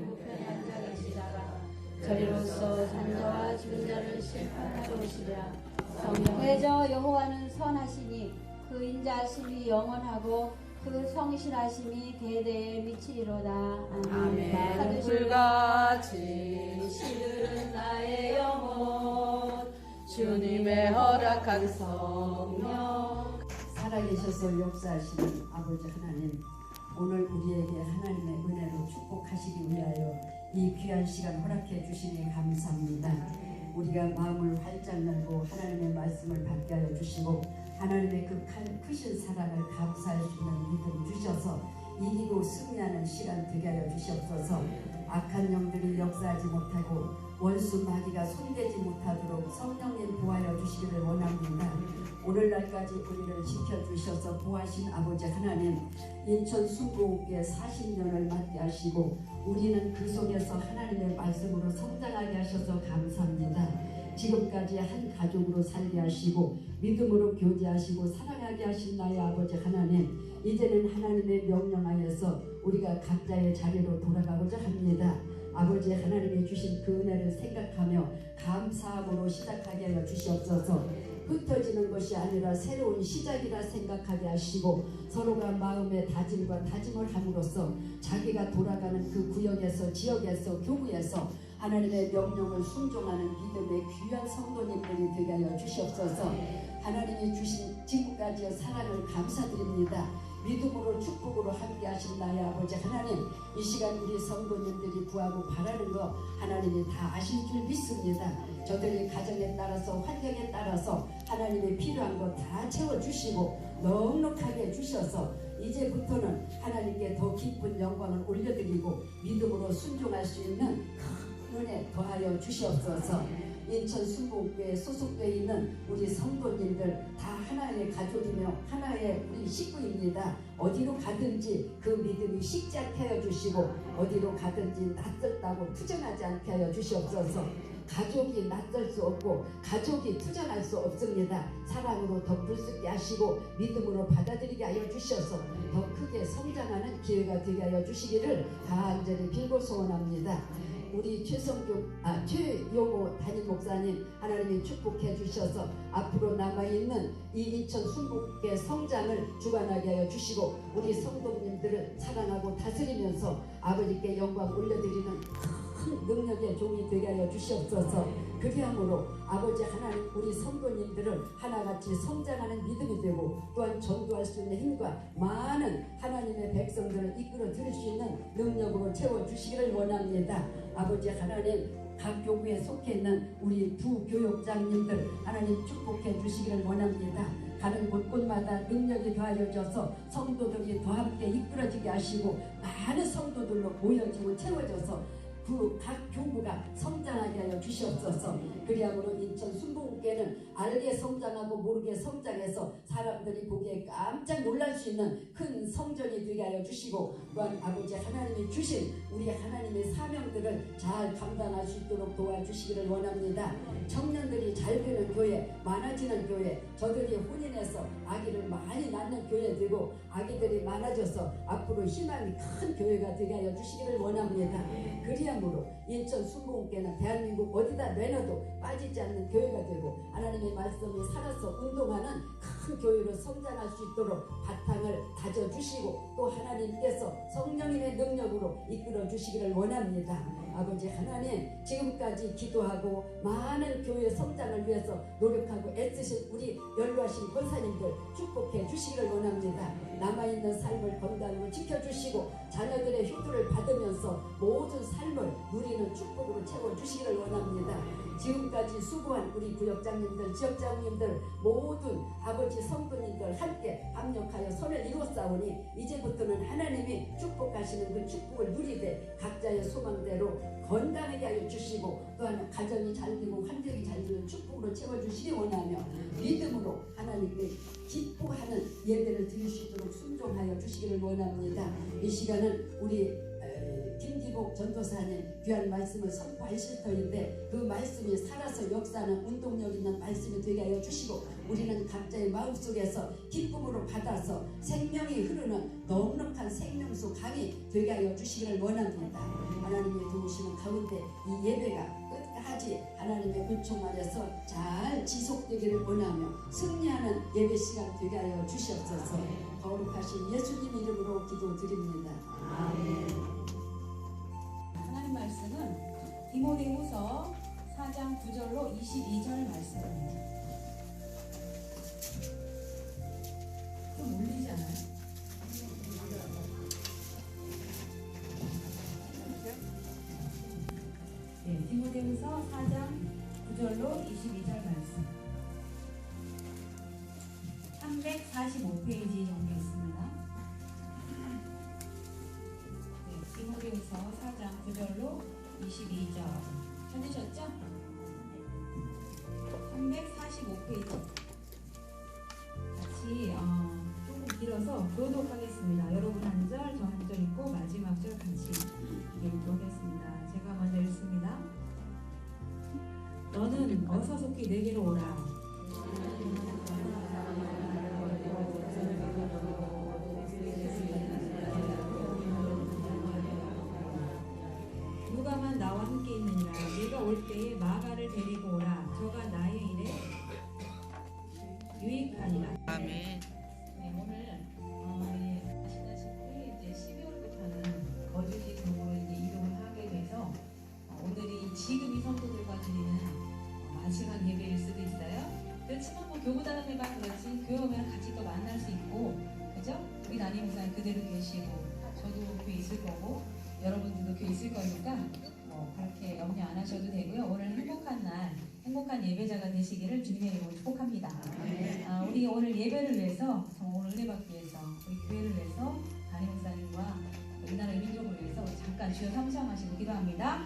우편에 앉아 계시다가 저리로서 산자와 죽은 자를 심판하러 오시리라. 성령 대저 여호와는 선하시니 그 인자하심이 영원하고 그 성실하심이 대대에 미치리로다. 아멘. 나는 불같이 시들은 나의 영혼 주님의 허락한 성령. 살아계셔서 역사하시는 아버지 하나님, 오늘 우리에게 하나님의 은혜로 축복하시기 위하여 이 귀한 시간 허락해 주시니 감사합니다. 우리가 마음을 활짝 열고 하나님의 말씀을 받게 하여 주시고 하나님의 그 크신 사랑을 감사할 수 있는 믿음 주셔서 이기고 승리하는 시간 되게 하여 주시옵소서. 악한 영들이 역사하지 못하고 원수 마귀가 손대지 못하도록 성령님 보하여 주시기를 원합니다. 오늘날까지 우리를 지켜주셔서 보하신 아버지 하나님, 인천 순복음교회 40년을 맡게 하시고 우리는 그 속에서 하나님의 말씀으로 성장하게 하셔서 감사합니다. 지금까지 한 가족으로 살게 하시고 믿음으로 교제하시고 사랑하게 하신 나의 아버지 하나님, 이제는 하나님의 명령하여서 우리가 각자의 자리로 돌아가고자 합니다. 아버지 하나님이 주신 그 은혜를 생각하며 감사함으로 시작하게 하여 주시옵소서. 흩어지는 것이 아니라 새로운 시작이라 생각하게 하시고 서로가 마음의 다짐과 다짐을 함으로써 자기가 돌아가는 그 구역에서 지역에서 교구에서 하나님의 명령을 순종하는 믿음의 귀한 성도님들이 되게 하여 주시옵소서. 하나님이 주신 지금까지의 사랑을 감사드립니다. 믿음으로 축복으로 함께 하신 나의 아버지 하나님, 이 시간 우리 성도님들이 구하고 바라는 거 하나님이 다 아실 줄 믿습니다. 저들의 가정에 따라서 환경에 따라서 하나님의 필요한 거 다 채워주시고 넉넉하게 주셔서 이제부터는 하나님께 더 깊은 영광을 올려드리고 믿음으로 순종할 수 있는 큰 은혜 더하여 주시옵소서. 인천 순복음교회에 소속되어 있는 우리 성도님들 다 하나의 가족이며 하나의 우리 식구입니다. 어디로 가든지 그 믿음이 식지 않게 하여 주시고 어디로 가든지 낯설다고 투정하지 않게 하여 주시옵소서. 가족이 낯설 수 없고 가족이 투정할 수 없습니다. 사랑으로 더 불쑥게 하시고 믿음으로 받아들이게 하여 주셔서 더 크게 성장하는 기회가 되게 하여 주시기를 간절히 빌고 소원합니다. 우리 최용호 담임 목사님 하나님이 축복해 주셔서 앞으로 남아있는 이 인천 순복음교회 성장을 주관하게 하여 주시고 우리 성도님들을 사랑하고 다스리면서 아버지께 영광 올려드리는 큰 능력의 종이 되게 하여 주시옵소서. 그리함으로 아버지 하나님, 우리 성도님들을 하나같이 성장하는 믿음이 되고 또한 전도할 수 있는 힘과 많은 하나님의 백성들을 이끌어 드릴 수 있는 능력으로 채워주시기를 원합니다. 아버지 하나님, 각 교구에 속해 있는 우리 부교육장님들 하나님 축복해 주시기를 원합니다. 가는 곳곳마다 능력이 더하여져서 성도들이 더 함께 이끌어지게 하시고 많은 성도들로 모여지고 채워져서 그 각 교구가 성장하게 하여 주시옵소서. 그리함으로 인천 순복음교회는 알게 성장하고 모르게 성장해서 사람들이 보기에 깜짝 놀랄 수 있는 큰 성전이 되게 하여 주시고 또한 아버지 하나님이 주신 우리 하나님의 사명들을 잘 감당할 수 있도록 도와주시기를 원합니다. 청년들이 잘 되는 교회, 많아지는 교회, 저들이 혼인해서 아기를 많이 낳는 교회 되고 아기들이 많아져서 앞으로 희망이 큰 교회가 되게 하여 주시기를 원합니다. 그리함으로 인천 순복음교회는 대한민국 어디다 내놔도 빠지지 않는 교회가 되고 하나님의 말씀이 살아서 운동하는 큰 교회로 성장할 수 있도록 바탕을 다져주시고 또 하나님께서 성령님의 능력으로 이끌어 주시기를 원합니다. 아버지 하나님, 지금까지 기도하고 많은 교회 성장을 위해서 노력하고 애쓰신 우리 연로하신 권사님들 축복해 주시기를 원합니다. 남아있는 삶을 건강으로 지켜주시고 자녀들의 효도를 받으면서 모든 삶을 누리는 축복으로 채워주시기를 원합니다. 지금까지 수고한 우리 구역장님들, 지역장님들 모든 아버지 성도님들 함께 합력하여 선을 이루었사오니 이제부터는 하나님이 축복하시는 그 축복을 누리되 각자의 소망대로 건강하게 하여 주시고 또한 가정이 잘 되고 환경이 잘 되는 축복으로 채워주시기 원하며 믿음으로 하나님께 기뻐하는 예배를 드릴 수 있도록 순종하여 주시기를 원합니다. 이 시간은 우리 우리 김기복 전도사님 귀한 말씀을 선포하실 터인데 그 말씀이 살아서 역사하는 운동력 있는 말씀이 되게 하여 주시고 우리는 각자의 마음속에서 기쁨으로 받아서 생명이 흐르는 넉넉한 생명수 강이 되게 하여 주시기를 원합니다. 하나님의 도우시는 가운데 이 예배가 끝까지 하나님의 은총 아래서 잘 지속되기를 원하며 승리하는 예배 시간 되게 하여 주시옵소서. 거룩하신 예수님 이름으로 기도드립니다. 아멘. 하나님 말씀은 디모데후서 4장 9절로 22절 말씀입니다. 좀 울리지 않아요? 네, 디모데후서 4장 9절로 22절 말씀 345페이지 정도 있습니다. 네, 디모데후서 4장 9절로 22절 찾으셨죠? 345페이지 같이 조금 길어서 교독하겠습니다. 여러분 한 절, 저 한 절 읽고 마지막 절 같이 읽도록 하겠습니다. 제가 먼저 읽습니다. 너는 어서 속히 내게로 오라. 누가만 나와 함께 있느니라. 네가 올 때에 마가를 데리고 오라. 저가 나의 일에 유익하니라. 아멘. 네, 오늘 아시다시피 이제 12월부터는 거주지 등으로 이제 이동을 하게 돼서 오늘이 지금 이 성도들과 드리는 마지막 예배일 수도 있어요. 그렇지만 뭐 교구단원회가 그렇지 교회 오면 같이 또 만날 수 있고, 그죠? 우리 담임 목사님 그대로 계시고 저도 교회 있을 거고 여러분들도 교회 있을 거니까 뭐 그렇게 염려 안 하셔도 되고요. 오늘 행복한 날, 행복한 예배자가 되시기를 주님의 이름으로 축복합니다. 우리 오늘 예배를 위해서, 오늘 은혜 받기 위해서, 우리 교회를 위해서, 담임 목사님과 이 나라의 민족을 위해서 잠깐 주여 삼창하시고 기도합니다.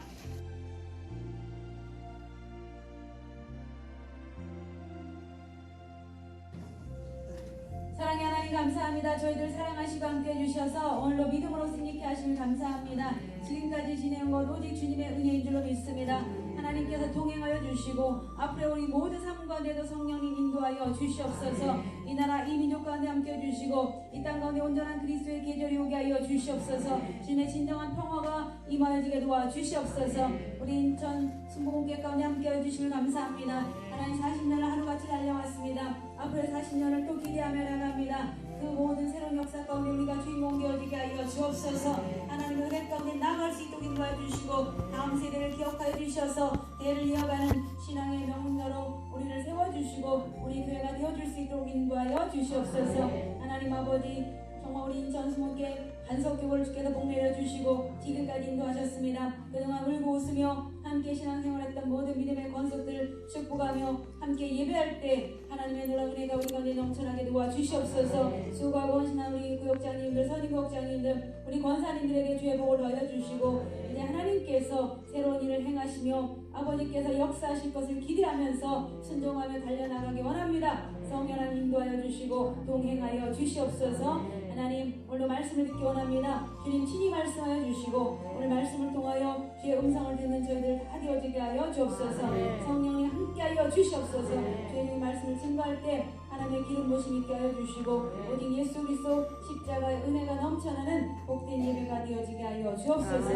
사랑의 하나님 감사합니다. 저희들 사랑하시고 함께 해주셔서 오늘로 믿음으로 승리케 하심을 감사합니다. 지금까지 진행한 것 오직 주님의 은혜인 줄로 믿습니다. 하나님께서 동행하여 주시고 앞으로 우리 모두 삶 가운데도 성령님 인도하여 주시옵소서. 이 나라 이 민족 가운데 함께 해주시고 이 땅 가운데 온전한 그리스도의 계절이 오게 하여 주시옵소서. 주님의 진정한 평화가 임하여지게 도와주시옵소서. 우리 인천 순복음교회 가운데 함께 해주시길 감사합니다. 하나님 40년을 하루같이 달려왔습니다. 앞으로 40년을 또 기대하며 나갑니다. 그 모든 새로운 역사 가운데 우리가 주인공 되어지게 하여 주옵소서. 하나님의 은혜 가운데 나아갈 수 있도록 인도해 주시고 다음 세대를 기억하여 주셔서 대를 이어가는 신앙의 명문가로 우리를 세워주시고 우리 교회가 되어줄 수 있도록 인도하여 주시옵소서. 하나님 아버지, 정말 우리 인천 수목계 반석교회를 주께서 복 내려주시고 지금까지 인도하셨습니다. 그동안 울고 웃으며 함께 신앙생활했던 모든 믿음의 권속들 축복하며 함께 예배할 때 하나님의 놀라운 은혜가 우리 가운데 넘쳐나게 도와주시옵소서. 수고하고 헌신한 우리 구역장님들, 선임구역장님들, 우리 권사님들에게 주의 복을 더해주시고 이제 하나님께서 새로운 일을 행하시며 아버지께서 역사하실 것을 기대하면서 순종하며 달려나가기 원합니다. 성령 하나님 인도하여 주시고 동행하여 주시옵소서. 하나님 오늘도 말씀을 듣기 원합니다. 주님 친히 말씀하여 주시고 오늘 말씀을 통하여 주의 음성을 듣는 저희들 다 되어지게 하여 주옵소서. 성령이 함께하여 주시옵소서. 주의 말씀을 증거할 때 하나님의 기름 부심 있게 하여 주시고 오직 예수 그리스도 십자가의 은혜가 넘쳐나는 복된 예배가 되어지게 하여 주옵소서.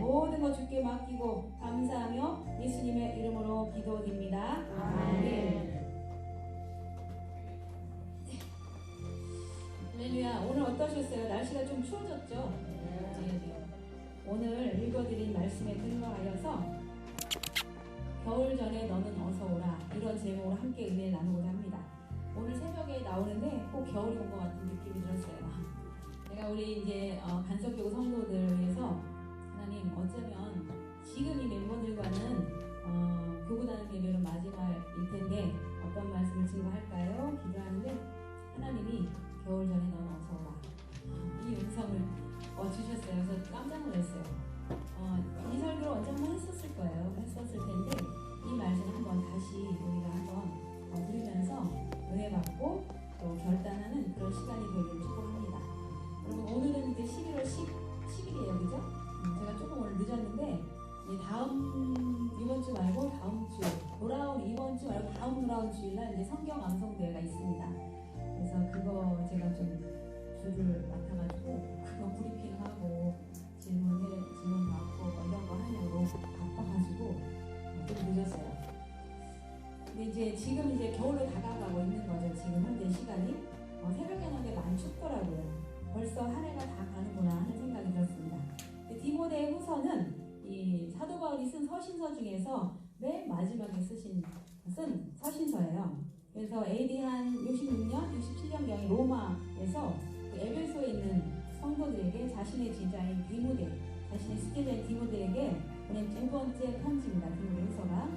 모든 것 주께 맡기고 감사하며 예수님의 이름으로 기도드립니다. 아멘. 할렐루야. 오늘 어떠셨어요? 날씨가 좀 추워졌죠? 네. 오늘 읽어드린 말씀에 근거하여서 겨울 전에 너는 어서 오라, 이런 제목으로 함께 은혜를 나누고자 합니다. 오늘 새벽에 나오는데 꼭 겨울이 온 것 같은 느낌이 들었어요. 내가 우리 이제 반석교구 성도들을 위해서 하나님 어쩌면 지금 이 멤버들과는 교구단원 예배로 마지막일 텐데 어떤 말씀을 증거할까요? 기도하는데 하나님이 겨울 전에 너는 어서 오라, 이 음성을 주셨어요. 그래서 깜짝 놀랐어요. 이 설교를 언제 한번 했었을 거예요. 했었을 텐데 이 말씀을 한번 다시 우리가 한번 들으면서 은혜 받고 또 결단하는 그런 시간이 되기를 축복합니다. 여러분 오늘은 이제 11월 10일이에요, 그죠? 제가 있는데 이제 이번 주 말고 다음 주 이번 주 말고 돌아온 주일날 이제 성경 암송대회가 있습니다. 그래서 그거 제가 좀 주를 맡아가지고 그거 브리핑하고 질문 받고 뭐 이런 거 하려고 바빠가지고 좀 늦었어요. 근데 이제 지금 이제 겨울로 다가가고 있는 거죠. 지금 현재 시간이 새벽에는 많이 춥더라고요. 벌써 한 해가 다 가는구나 하는 생각이 들었습니다. 디모데 후서는 이 사도 바울이 쓴 서신서 중에서 맨 마지막에 쓴 서신서예요. 그래서 AD 한 66년, 67년경에 로마에서 그 에베소에 있는 성도들에게 자신의 제자인 자신의 수제자인 디모데에게 보낸 두 번째 편지입니다. 디모데 후서가.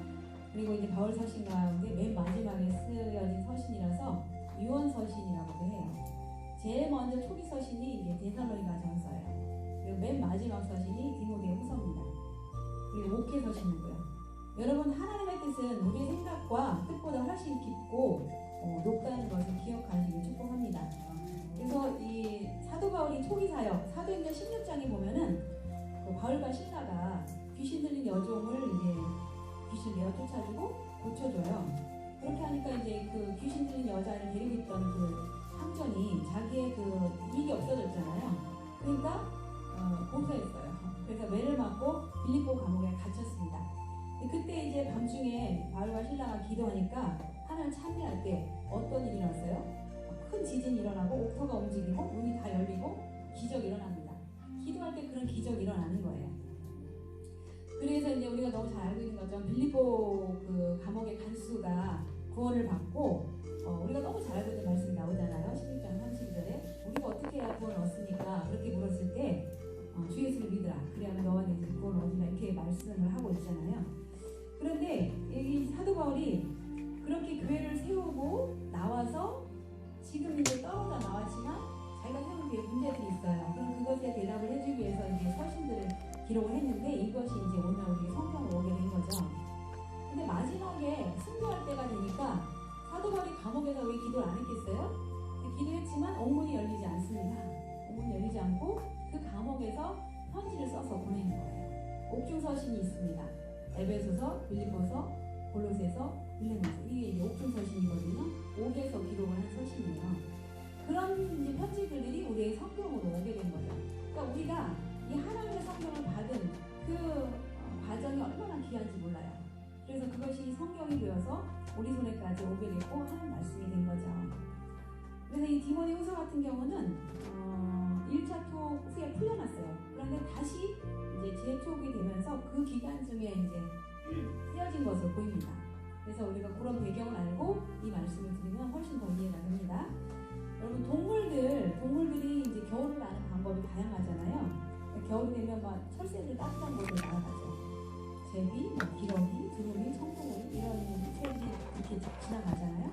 그리고 이제 바울 서신 가운데 맨 마지막에 쓰여진 서신이라서 유언 서신이라고도 해요. 제일 먼저 초기 서신이 이제 데살로니가 전서예요. 그리고 맨 마지막 서신이 디모데 후서입니다. 그리고 목회 서신이고요. 여러분, 하나님의 뜻은 우리의 생각과 뜻보다 훨씬 깊고 높다는 것을 기억하시길 축복합니다. 그래서 이 사도 바울이 초기 사역 사도행전 16장에 보면은 그 바울과 신라가 귀신 들린 여종을 이제 귀신 내어 쫓아주고 고쳐줘요. 그렇게 하니까 이제 그 귀신 들린 여자를 데리고 있던 그 함정이 자기의 그 이익이 없어졌잖아요. 그러니까 고소했어요. 그래서 매를 맞고 빌립보 감옥에 갇혔습니다. 그때 이제 밤중에 바울과 신라가 기도하니까 하나님 찬미할 때 어떤 일이 났어요? 큰 지진이 일어나고 옥토가 움직이고 문이 다 열리고 기적이 일어납니다. 기도할 때 그런 기적이 일어나는 거예요. 그래서 이제 우리가 너무 잘 알고 있는 것처럼 빌립보 그 감옥의 간수가 구원을 받고 우리가 너무 잘 알고 있는 말씀이 나오잖아요. 16장 32절에 우리가 어떻게 해야 구원을 얻습니까? 그렇게 물었을 때 주 예수를 믿으라. 그래야 너와 내 집이 구원을 얻으라. 이렇게 말씀을 하고 있잖아요. 그런데 이 사도 바울이 그렇게 교회를 세우고 나와서 지금 이제 떨어져 나왔지만 자기가 세운 교회에 문제들이 있어요. 그럼 그것에 대답을 해주기 위해서 이제 서신들을 기록을 했는데 이것이 이제 오늘 우리 성경으로 오게 된 거죠. 근데 마지막에 순교할 때가 되니까 사도 바울이 감옥에서 왜 기도를 안 했겠어요? 기도했지만 옥문이 열리지 않습니다. 옥문이 열리지 않고 그 감옥에서 편지를 써서 보낸 거예요. 옥중 서신이 있습니다. 에베소서, 빌립보서, 골로새서, 빌레몬서, 이게 이제 옥중 서신이거든요. 옥에서 기록을 한 서신이에요. 그런 이제 편지들이 우리의 성경으로 오게 된 거죠. 그러니까 우리가 이 하나님의 성경을 받은 그 과정이 얼마나 귀한지 몰라요. 그래서 그것이 성경이 되어서 우리 손에까지 오게 됐고 하는 말씀이 된 거죠. 그래서 이 디모데 후서 같은 경우는 1차 투옥 후에 풀려났어요. 그런데 다시 이제 재투옥이 되면서 그 기간 중에 이제 쓰여진 것으로 보입니다. 그래서 우리가 그런 배경을 알고 이 말씀을 들으면 훨씬 더 이해가 됩니다. 여러분, 동물들이 이제 겨울을 나는 방법이 다양하잖아요. 겨울이 되면 막 철새들 따뜻한 곳을 날아가죠. 제비, 기러기, 두루미, 청동오리 이런 새들이 이렇게 지나가잖아요.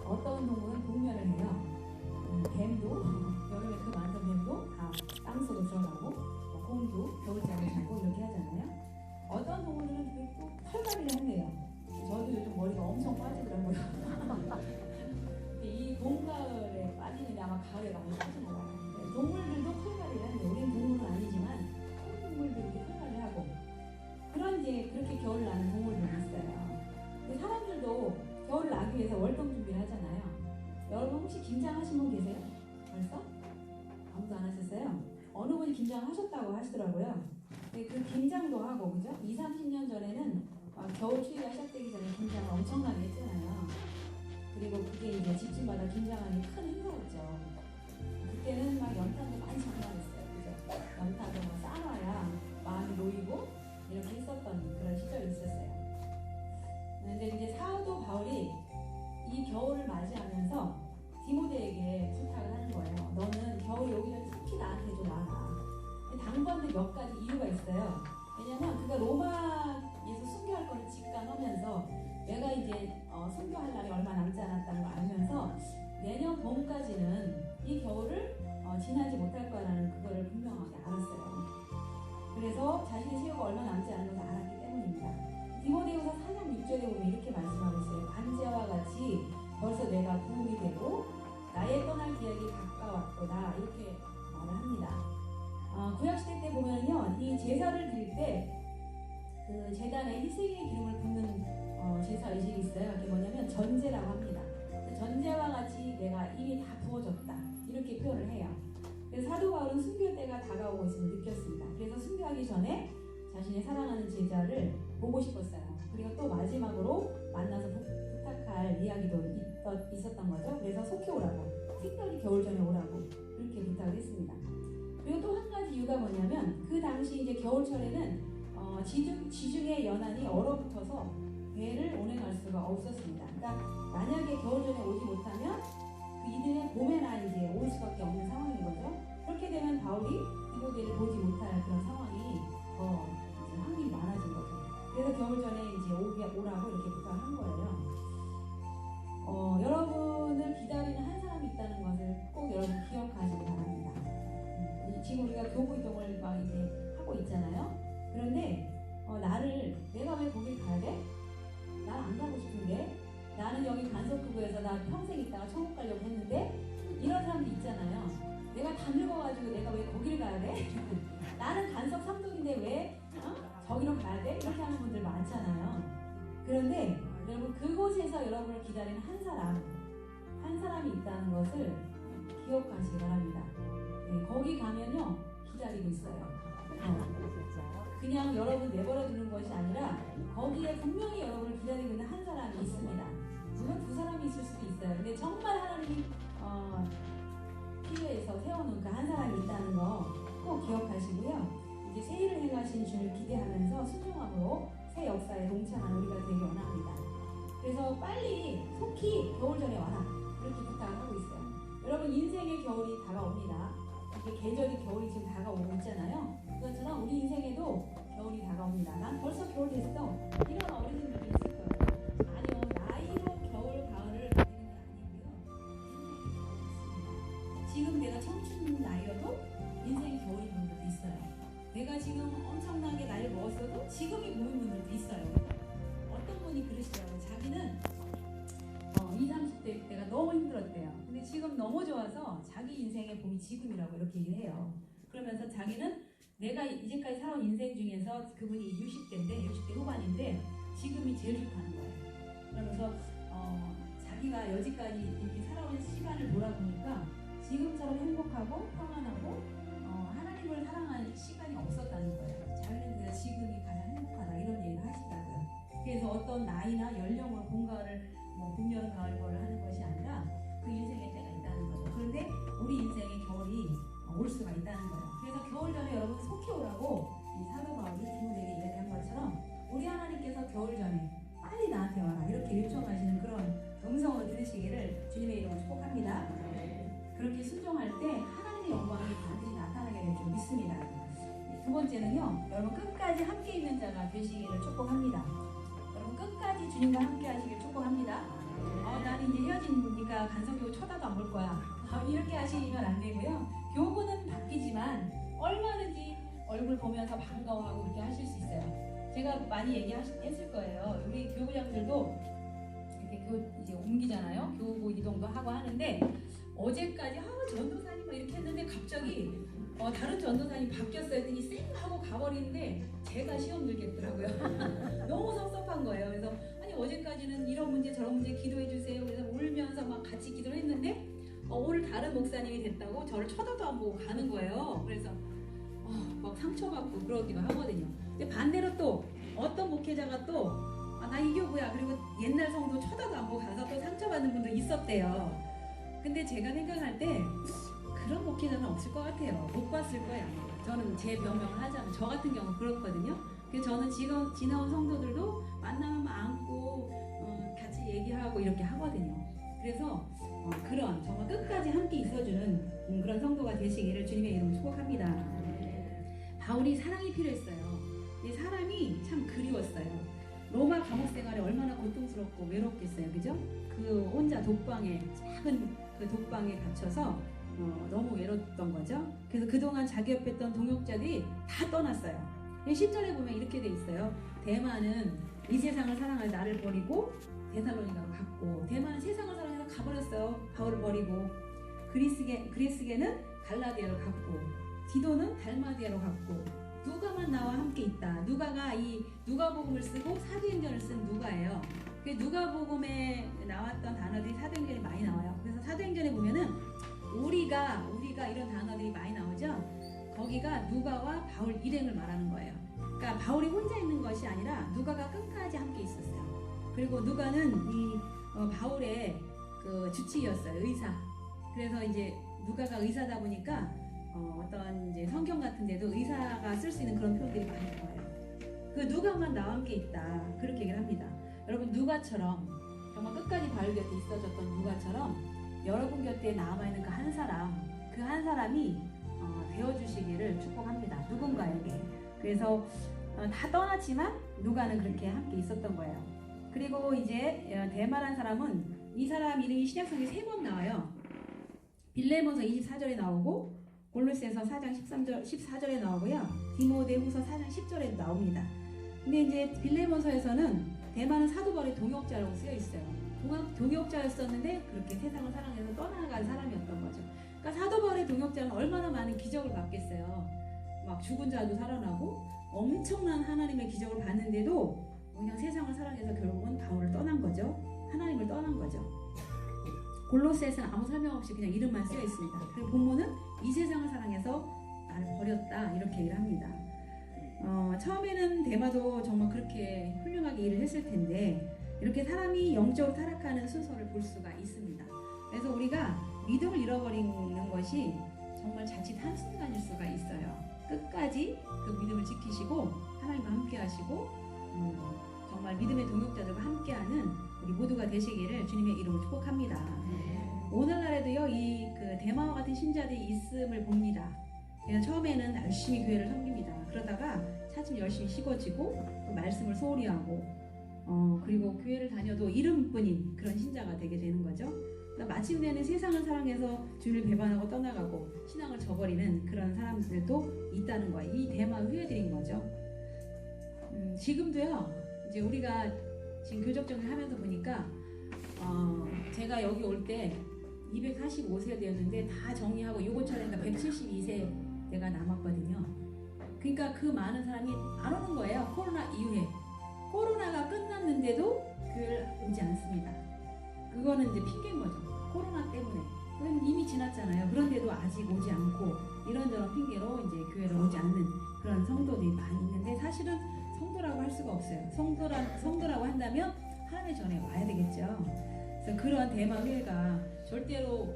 어떤 동물은 동면을 해요. 뱀도 여름에 그 많던 뱀도 다 땅속으로 들어가고 곰도 겨울잠을 자고 이렇게 하잖아요. 어떤 동물들은 꼭 털갈이를 한대요. 저도 요즘 머리가 엄청 빠지더라고요. 이 봄, 가을에 빠지는데 아마 가을에 많이 빠지나 봐요. 동물들도 털갈이를 하는데 우리는 동물은 아니지만 큰 동물들이 이렇게 털갈이를 하고 그런 이제 그렇게 겨울 나는 동물들이 있어요. 근데 사람들도 겨울 나기 위해서 월동 준비를 하잖아요. 여러분 혹시 김장하신 분 계세요? 벌써? 아무도 안 하셨어요? 어느 분이 김장하셨다고 하시더라고요. 근데 그 김장도 하고, 그죠? 20, 30년 전에는 겨울 추위가 시작되기 전에 김장을 엄청나게 했잖아요. 그리고 그게 이제 집집마다 김장하는 큰 행사였죠. 그때는 막 연탄도 많이 장만했어요. 그죠? 연탄도 막 쌓아놔야 마음이 놓이고 이렇게 했었던 그런 시절이 있었어요. 근데 이제 사도 바울이 이 겨울을 맞이하면서 디모데에게 부탁을 하는 거예요. 너는 겨울이 오기 전에 특히 나한테 좀 와라. 당부한데 몇 가지 이유가 있어요. 왜냐면 그가 로마에서 순교할 거를 직감하면서 내가 이제 순교할 날이 얼마 남지 않았다는 걸 알면서 내년 봄까지는 이 겨울을 지나지 못할 거라는 그거를 분명하게 알았어요. 그래서 자신의 세월가 얼마 남지 않은 것을 알았기 때문입니다. 디모데후서 4장 6절에 보면 이렇게 말씀하고 있어요. 반지하와 같이 벌써 내가 부흥이 되고 나의 떠날 기약이 가까웠도다. 이렇게 말을 합니다. 구약시대 때 보면요, 이 제사를 드릴 때 그 제단에 희생의 기름을 붓는 제사 의식이 있어요. 그게 뭐냐면 전제라고 합니다. 전제와 같이 내가 이미 다 부어졌다 이렇게 표현을 해요. 그래서 사도 바울은 순교 때가 다가오고 있음을 느꼈습니다. 그래서 순교하기 전에 자신의 사랑하는 제자를 보고 싶었어요. 그리고 또 마지막으로 만나서 부탁할 이야기도 있었던 거죠. 그래서 속히 오라고, 특별히 겨울 전에 오라고 이렇게 부탁을 했습니다. 그리고 또 한 가지 이유가 뭐냐면 그 당시 이제 겨울철에는 지중해 연안이 얼어붙어서 배를 운행할 수가 없었습니다. 그러니까 만약에 겨울 전에 오지 못하면 그 이듬해 봄에나 이제 올 수밖에 없는 상황인 거죠. 그렇게 되면 바울이 디모데를 보지 못할 그런 상황이 더 이제 확률이 많아진 거죠. 그래서 겨울 전에 이제 오라고 이렇게 부탁을 한 거예요. 여러분을 기다리는 한 사람이 있다는 것을 꼭 여러분 기억하시기 바랍니다. 지금 우리가 교부 이동을 막 이제 하고 있잖아요. 그런데 내가 왜 거길 가야 돼? 난 안 가고 싶은데, 나는 여기 간섭부부에서 나 평생 있다가 천국 가려고 했는데, 이런 사람도 있잖아요. 내가 다 늙어가지고 내가 왜 거기를 가야 돼? 나는 간섭 삼독인데 왜 저기로 가야 돼? 이렇게 하는 분들 많잖아요. 그런데 여러분, 그곳에서 여러분을 기다리는 한 사람이 있다는 것을 기억하시기 바랍니다. 네, 거기 가면요 기다리고 있어요. 그냥 여러분 내버려 두는 것이 아니라 거기에 분명히 여러분을 기다리고 있는 한 사람이 있습니다. 물론 두 사람이 있을 수도 있어요. 근데 정말 하나님이 필요해서 세워놓은 그 한 사람이 있다는 거 꼭 기억하시고요. 이제 새 일을 행하신 주를 기대하면서 순종함으로 새 역사에 동참하는 우리가 되기 원합니다. 그래서 빨리 속히 겨울 전에 와라 그렇게 부탁을 하고 있어요. 여러분, 인생의 겨울이 다가옵니다. 이게 계절이 겨울이 지금 다가오고 있잖아요. 그것처럼 우리 인생에도 겨울이 다가옵니다. 난 벌써 겨울 됐어. 이런 어린이들도 있을 거예요. 아니요, 나이로 겨울, 가을을 가지는 게 아니고요. 지금 내가 청춘 나이여도 인생이 겨울인 분들도 있어요. 내가 지금 엄청나게 나이를 먹었어도 지금이 봄인 분들도 있어요. 어떤 분이 그러시더라고요. 자기는 20, 30대 때가 너무 힘들었대요. 근데 지금 너무 좋아서 자기 인생의 봄이 지금이라고 이렇게 얘기를 해요. 그러면서 자기는 내가 이제까지 살아온 인생 중에서 그분이 60대인데 60대 후반인데 지금이 제일 좋다는 거예요. 그러면서 자기가 여지까지 이렇게 살아온 시간을 돌아보니까 지금처럼 행복하고 평안하고 하나님을 사랑하는 시간이 없었다는 거예요. 자기는 지금이 가장 행복하다 이런 얘기를 하시더라고요. 그래서 어떤 나이나 연령으로 본가를 봄, 여름, 가을 거를 하는 것이 아니라 그 인생의 때가 있다는 거죠. 그런데 우리 인생의 겨울이 올 수가 있다는 거예요. 그래서 겨울 전에 여러분 속히 오라고 이 사도 바울이 디모데에게 이야기한 것처럼 우리 하나님께서 겨울 전에 빨리 나한테 와라 이렇게 요청하시는 그런 음성을 들으시기를 주님의 이름으로 축복합니다. 그렇게 순종할 때 하나님의 영광이 반드시 나타나게 될 줄 믿습니다. 두 번째는요, 여러분 끝까지 함께 있는 자가 되시기를 축복합니다. 여러분 끝까지 주님과 함께 하시길 축복합니다. 나는 이제 헤어진 분이니까 간섭교구 쳐다도 안 볼 거야. 이렇게 하시면 안 되고요. 교구는 바뀌지만 얼마든지 얼굴 보면서 반가워하고 그렇게 하실 수 있어요. 제가 많이 얘기했을 거예요. 우리 교구장들도 이렇게 이제 옮기잖아요. 교구 이동도 하고 하는데 어제까지 전도사님 이렇게 했는데 갑자기 다른 전도사님 바뀌었어요 했더니 쌩 하고 가버리는데 제가 시험 들겠더라고요. 너무 섭섭한 거예요. 그래서 아니 어제까지는 이런 문제 저런 문제 기도해 주세요. 그래서 울면서 막 같이 기도를 했는데 오늘 다른 목사님이 됐다고 저를 쳐다도 안 보고 가는 거예요. 그래서 막 상처받고 그러기도 하거든요. 근데 반대로 또 어떤 목회자가 또 나 이 교구야 그리고 옛날 성도 쳐다도 안 보고 가서 또 상처받는 분도 있었대요. 근데 제가 생각할 때 그런 목회자는 없을 것 같아요. 못 봤을 거예요. 저는 제 변명을 하자면 저 같은 경우 그렇거든요. 그래서 저는 지금 지나온 성도들도 만나면 안고 같이 얘기하고 이렇게 하거든요. 그래서 그런 정말 끝까지 함께 있어주는 그런 성도가 되시기를 주님의 이름으로 축복합니다. 바울이 사랑이 필요했어요. 이 사람이 참 그리웠어요. 로마 감옥 생활이 얼마나 고통스럽고 외롭겠어요, 그죠? 그 혼자 독방에 작은 그 독방에 갇혀서 너무 외롭던 거죠. 그래서 그동안 자기 옆에 있던 동역자들이 다 떠났어요. 10절에 보면 이렇게 돼 있어요. 대만은 이 세상을 사랑하여 나를 버리고 데살로니가로 갔고, 대만은 세상을 사랑해서 가버렸어요. 바울을 버리고, 그리스게는 갈라디아를 갔고, 디도는 달마디아로 갔고 누가만 나와 함께 있다. 누가가 이 누가복음을 쓰고 사도행전을 쓴 누가예요. 그 누가복음에 나왔던 단어들이 사도행전에 많이 나와요. 그래서 사도행전에 보면은 우리가 이런 단어들이 많이 나오죠. 거기가 누가와 바울 일행을 말하는 거예요. 그러니까 바울이 혼자 있는 것이 아니라 누가가 끝까지 함께 있었어요. 그리고 누가는 이 바울의 그 주치의였어요. 의사. 그래서 이제 누가가 의사다 보니까 어떤 이제 성경 같은 데도 의사가 쓸 수 있는 그런 표현들이 많이 나와요. 그 누가만 나와 함께 있다. 그렇게 얘기를 합니다. 여러분 누가처럼 정말 끝까지 바울 곁에 있어줬던 누가처럼 여러분 곁에 남아있는 그 한 사람이 되어주시기를 축복합니다. 누군가에게. 그래서 다 떠났지만 누가는 그렇게 함께 있었던 거예요. 그리고 이제 대마라는 사람은 이 사람 이름이 신약성경에 3번 나와요. 빌레몬서 24절에 나오고 골로새서 4장 14절에 나오고요. 디모데후서 4장 10절에 나옵니다. 근데 이제 빌레몬서에서는 대마는 사도 바울의 동역자라고 쓰여 있어요. 동역자였었는데 그렇게 세상을 사랑해서 떠나간 사람이었던 거죠. 그러니까 사도 바울의 동역자는 얼마나 많은 기적을 받겠어요. 막 죽은 자도 살아나고 엄청난 하나님의 기적을 받는데도 그냥 세상을 사랑해서 결국은 바울을 떠난 거죠. 하나님을 떠난 거죠. 골로새에서는 아무 설명 없이 그냥 이름만 쓰여 있습니다. 그리고 본문은 이 세상을 사랑해서 나를 버렸다 이렇게 얘기를 합니다. 처음에는 대마도 정말 그렇게 훌륭하게 일을 했을 텐데 이렇게 사람이 영적으로 타락하는 순서를 볼 수가 있습니다. 그래서 우리가 믿음을 잃어버리는 것이 정말 자칫 한순간일 수가 있어요. 끝까지 그 믿음을 지키시고 하나님과 함께 하시고 정말 믿음의 동역자들과 함께하는 우리 모두가 되시기를 주님의 이름으로 축복합니다. 오늘날에도요 이 그 대마와 같은 신자들이 있음을 봅니다. 그래서 처음에는 열심히 교회를 섬깁니다. 그러다가 차츰 열심히 식어지고 말씀을 소홀히 하고 그리고 교회를 다녀도 이름뿐인 그런 신자가 되게 되는 거죠. 그러니까 마침내는 세상을 사랑해서 주님을 배반하고 떠나가고 신앙을 저버리는 그런 사람들도 있다는 거예요. 이 대마 후예들인 거죠. 지금도요 이제 우리가 지금 교적 정리하면서 보니까 제가 여기 올 때 245세 되었는데 다 정리하고 요거 차례니까 172세 내가 남았거든요. 그러니까 그 많은 사람이 안 오는 거예요. 코로나 이후에. 코로나가 끝났는데도 교회를 오지 않습니다. 그거는 이제 핑계인 거죠. 코로나 때문에. 그건 이미 지났잖아요. 그런데도 아직 오지 않고 이런저런 핑계로 이제 교회를 오지 않는 그런 성도들이 많이 있는데 사실은 성도라고 할 수가 없어요. 성도라고 한다면 하나님의 전에 와야 되겠죠. 그래서 그런 대마 회가 절대로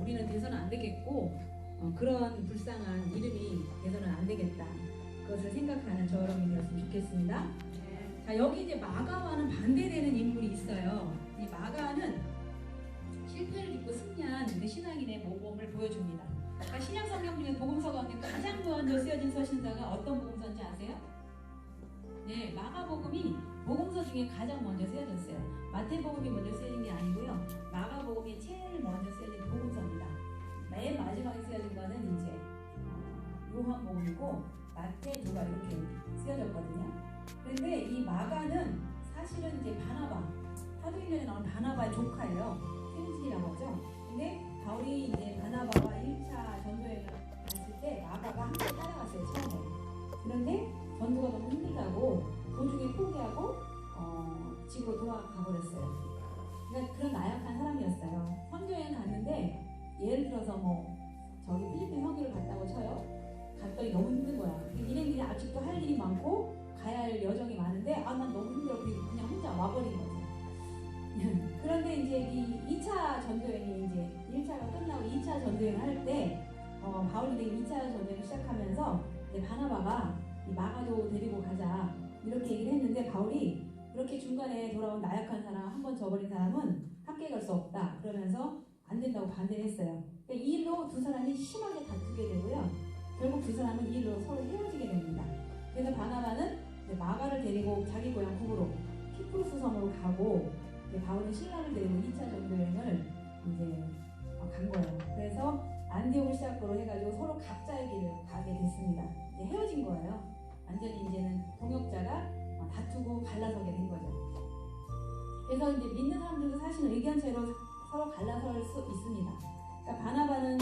우리는 돼서는 안 되겠고 그런 불쌍한 이름이 돼서는 안 되겠다. 그것을 생각하는 저 여러분이었으면 좋겠습니다. 자, 여기 이제 마가와는 반대되는 인물이 있어요. 이 마가는 실패를 입고 승리한 신앙인의 모범을 보여줍니다. 그러니까 신약 성경 중에 복음서 가운데 가장 먼저 쓰여진 서신서가 어떤 복음서인지 아세요? 네, 마가복음이 복음서 중에 가장 먼저 쓰여졌어요. 마태복음이 먼저 쓰여진 게 아니고요. 마가복음이 제일 먼저 쓰여진 복음서입니다. 맨 마지막에 쓰여진 거는 이제 요한복음이고 마태, 누가 이렇게 쓰여졌거든요. 그런데 이 마가는 사실은 이제 바나바, 사도행전에 나오는 바나바의 조카예요. 세븐틴이라고 하죠. 근데 바울이 이제 바나바와 1차 전도여행을 갔을 때 마가가 함께 따라갔어요, 처음에. 그런데 전도가 너무 힘들다고 도중에 포기하고 집으로 돌아가 버렸어요. 그러니까 그런 나약한 사람이었어요. 선교여행 갔는데 예를 들어서 저기 필리핀 선교를 갔다고 쳐요. 갔더니 너무 힘든 거야. 일행들이 아직도 할 일이 많고 가야 할 여정이 많은데 난 너무 힘들어. 그냥 혼자 와버린 거죠. 그런데 이제 이 2차 전도여행이 이제 1차가 끝나고 2차 전도여행을 할 때 바울이 2차 전도여행을 시작하면서 이제 바나바가 이 마가도 데리고 가자 이렇게 얘기를 했는데 바울이 그렇게 중간에 돌아온 나약한 사람, 한 번 져버린 사람은 함께 갈 수 없다 그러면서 안 된다고 반대를 했어요. 그러니까 이 일로 두 사람이 심하게 다투게 되고요. 결국 두 사람은 이 일로 서로 헤어지게 됩니다. 그래서 바나바는 이제 마가를 데리고 자기 고향 국으로 키프루스 섬으로 가고 바울은 신라를 데리고 2차 전도여행을 이제 간 거예요. 그래서 안디옥을 시작으로 해가지고 서로 각자의 길을 가게 됐습니다. 이제 헤어진 거예요. 완전히 이제는 동역자가 다투고 갈라서게 된 거죠. 그래서 이제 믿는 사람들도 사실은 의견체로 서로 갈라설 수 있습니다. 그러니까 바나바는